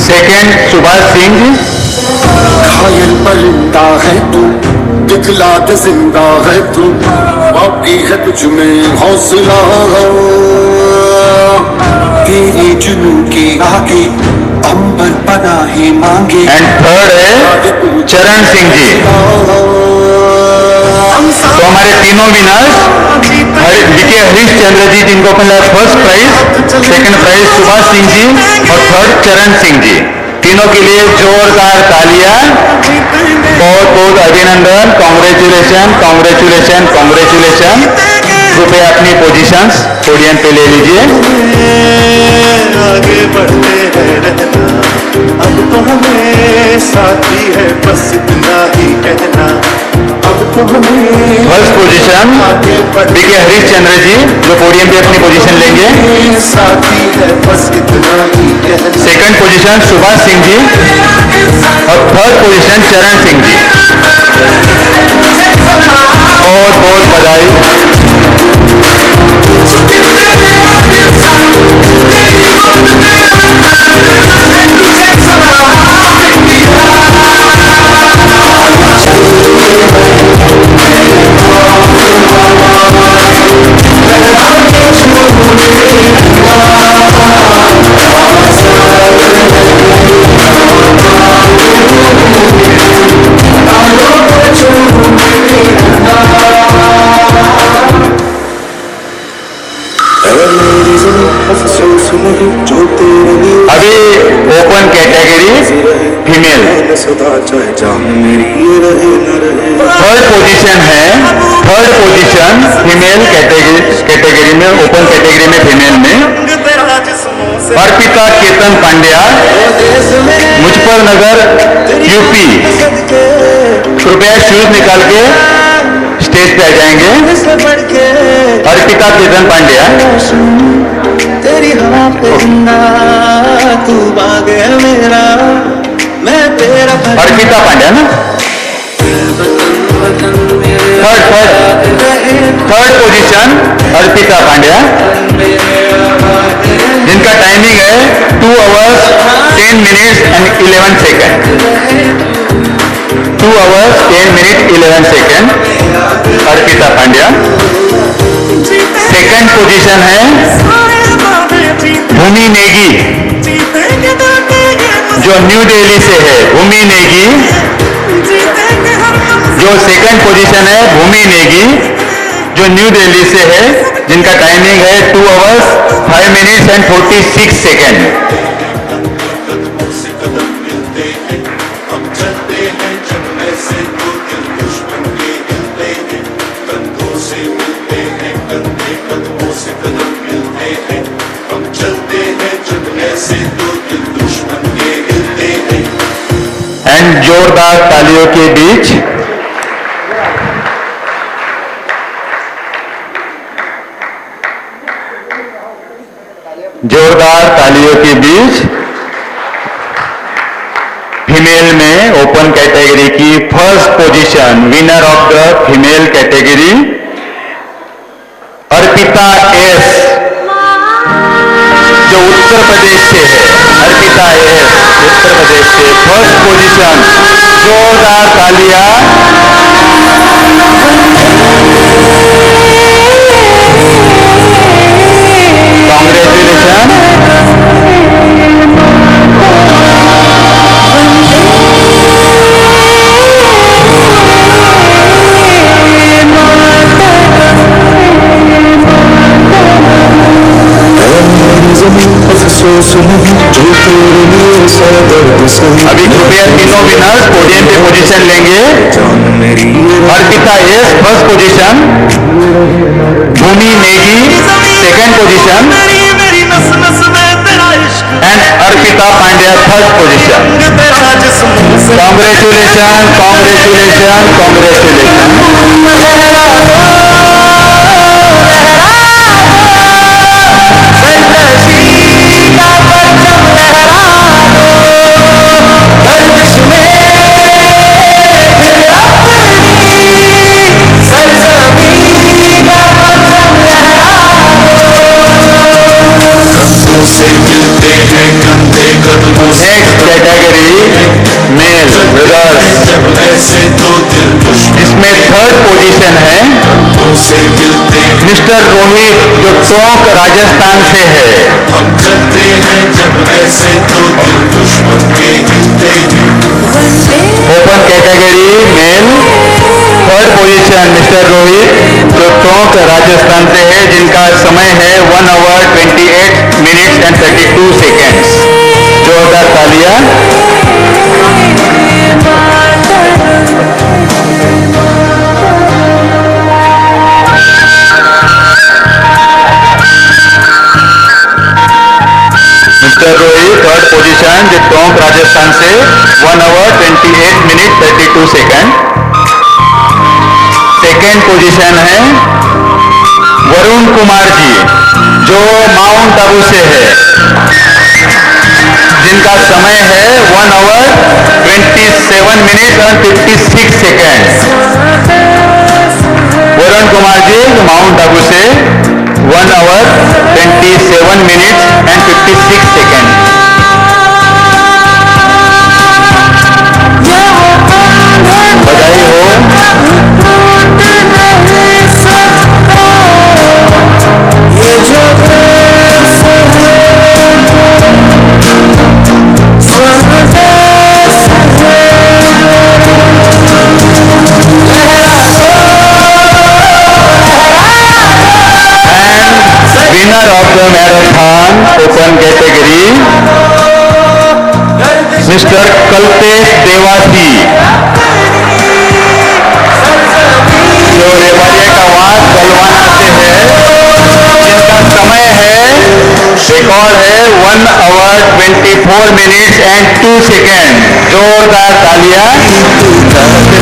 second Subhash Singh ji. घायल परिंदा है तू, दिखला दे जिंदा है तू, बाकी है तुझ में हौसला, तेरी जुनू की आगे अंबर पनाही मांगे। एंड थर्ड है चरण सिंह जी। तो हमारे तीनों विनर्स बीके हरीशचंद्र जी, जिनको मिला first prize, second prize Subhash Singh ji और थर्ड चरण सिंह जी। तीनों के लिए जोरदार तालियां, बहुत बहुत अभिनंदन, कांग्रेचुलेशन कांग्रेचुलेशन कांग्रेचुलेशन। कृपया अपनी पोजीशंस पोडियम पे ले लीजिए। आगे बढ़ते हैं रहना, अब तो हमें साथी है बस इतना ही कहना, अब तो हमें। First position BK Harishchandra ji, जो पोडियम पे अपनी पोजीशन लेंगे। साथी है बस इतना ही कहना। सेकंड पोजीशन सुभाष सिंह जी और थर्ड पोजीशन चरण सिंह जी। बहुत बहुत बधाई। अभी open category female third position है। थर्ड पोजीशन फीमेल कैटेगरी में, ओपन कैटेगरी में फीमेल में अर्पिता केतन पांड्या, मुजफ्फरनगर यूपी। कृपया शूज निकाल के स्टेज पे आ जाएंगे। अर्पिता केतन पांड्या। तेरी हवा पे जिंदा तू बाग है मेरा, मैं तेरा। अर्पिता पांड्या ना, थर्ड पोजीशन अर्पिता पांड्या, जिनका टाइमिंग है 2 hours 10 minutes and 11 seconds। 2 hours 10 minutes 11 seconds Arpita Pandya. Second position है भूमि नेगी, जो न्यू दिल्ली से है। भूमि नेगी, जो सेकंड पोजीशन है भूमि नेगी, जो न्यू दिल्ली से है, जिनका टाइमिंग है 2 hours 5 minutes and 46 seconds। And जोरदार तालियों के बीच फीमेल में ओपन कैटेगरी की first position, winner of the female category Arpita S, जो उत्तर प्रदेश से है। अर्पिता एस उत्तर प्रदेश से फर्स्ट पोजीशन। जोरदार तालियां। कांग्रेचुलेशन। अभी कृपया तीनों विनर्स पोडियम पे पोजीशन लेंगे। Arpita S first position, Bhumi Negi second position and Arpita Pandya third position. Congratulation congratulation congratulation. Position है मिस्टर रोहित, जो टोंक राजस्थान से है। Open category male third position mister Rohit, जो टोंक राजस्थान से है, जिनका समय है 1 आवर 28 मिनट्स एंड 32 सेकेंड्स। जोरदार तालियां। मिस्टर रोहित थर्ड पोजीशन, जो टोंक राजस्थान से 1 hour 28 minute 32 second. Second position है वरुण कुमार जी, जो माउंट आबू से है, जिनका समय है 1 आवर 27 मिनट और 56 सेकेंड। वरुण कुमार जी, जो माउंट आबू से 1 आवर 27 मिनट एंड 56 सेकेंड। बधाई हो। Winner of the marathon open category, Mr. Kalpesh Dewasi, जो रेवाड़िया का वाद बलवाना से है, जिनका समय है रिकॉर्ड है 1 आवर 24 मिनट्स एंड 2 सेकेंड। जोरदार तालियां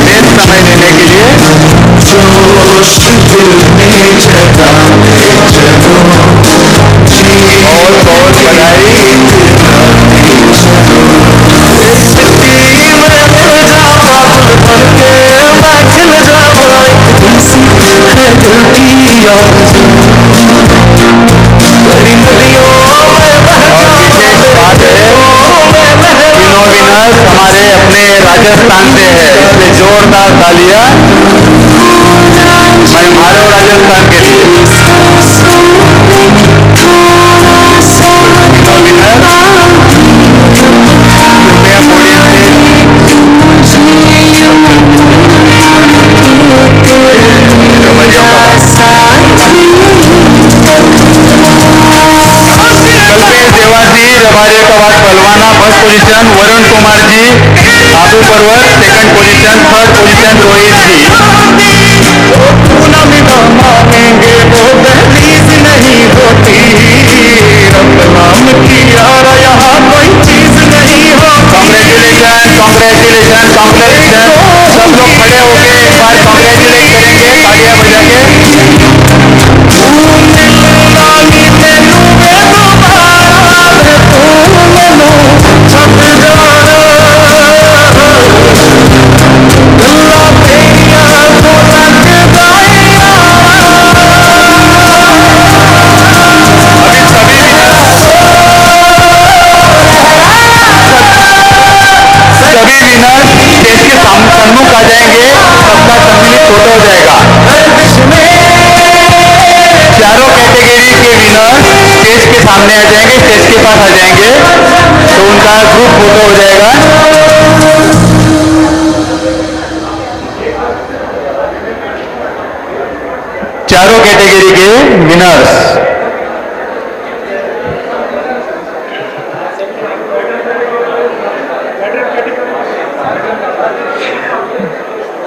बेस्ट समय लेने के लिए। बहुत बहुत बधाई। तीनों विनर्स हमारे अपने राजस्थान से है, इसलिए जोरदार तालियां मैं मारो राजस्थान के लिए। रबाड़िया का वाद पलवाना first position, Varun Kumar ji Abu Parvat second position, third position Rohit ji. Congratulation congratulation congratulation. सब लोग खड़े होके एक बार कॉन्ग्रेचुलेट करेंगे तालियां बजा के। सभी विनर स्टेज के सम्मुख आ जाएंगे, सबका सम्मिलित फोटो हो जाएगा। चारों कैटेगरी के विनर स्टेज के सामने आ जाएंगे, स्टेज के पास आ जाएंगे, तो उनका ग्रुप फोटो हो जाएगा। चारों कैटेगरी के winners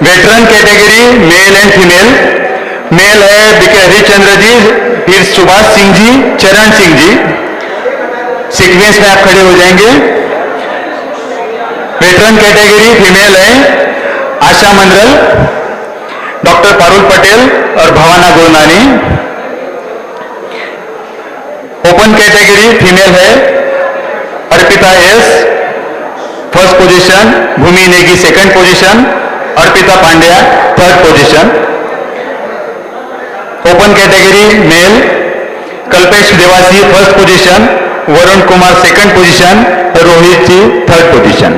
veteran category male and female. Male है बीके हरिचंद्र जी, फिर सुभाष सिंह जी, चरण सिंह जी। सीक्वेंस में आप खड़े हो जाएंगे। वेटरन कैटेगरी फीमेल है आशा मंडल, डॉक्टर पारुल पटेल और Bhavana Gurnani. Open category female है Arpita S first position, Bhumi Negi second position, Arpita Pandya third position. Open category male Kalpesh Devasi first position, Varun Kumar second position, Rohit ji third position.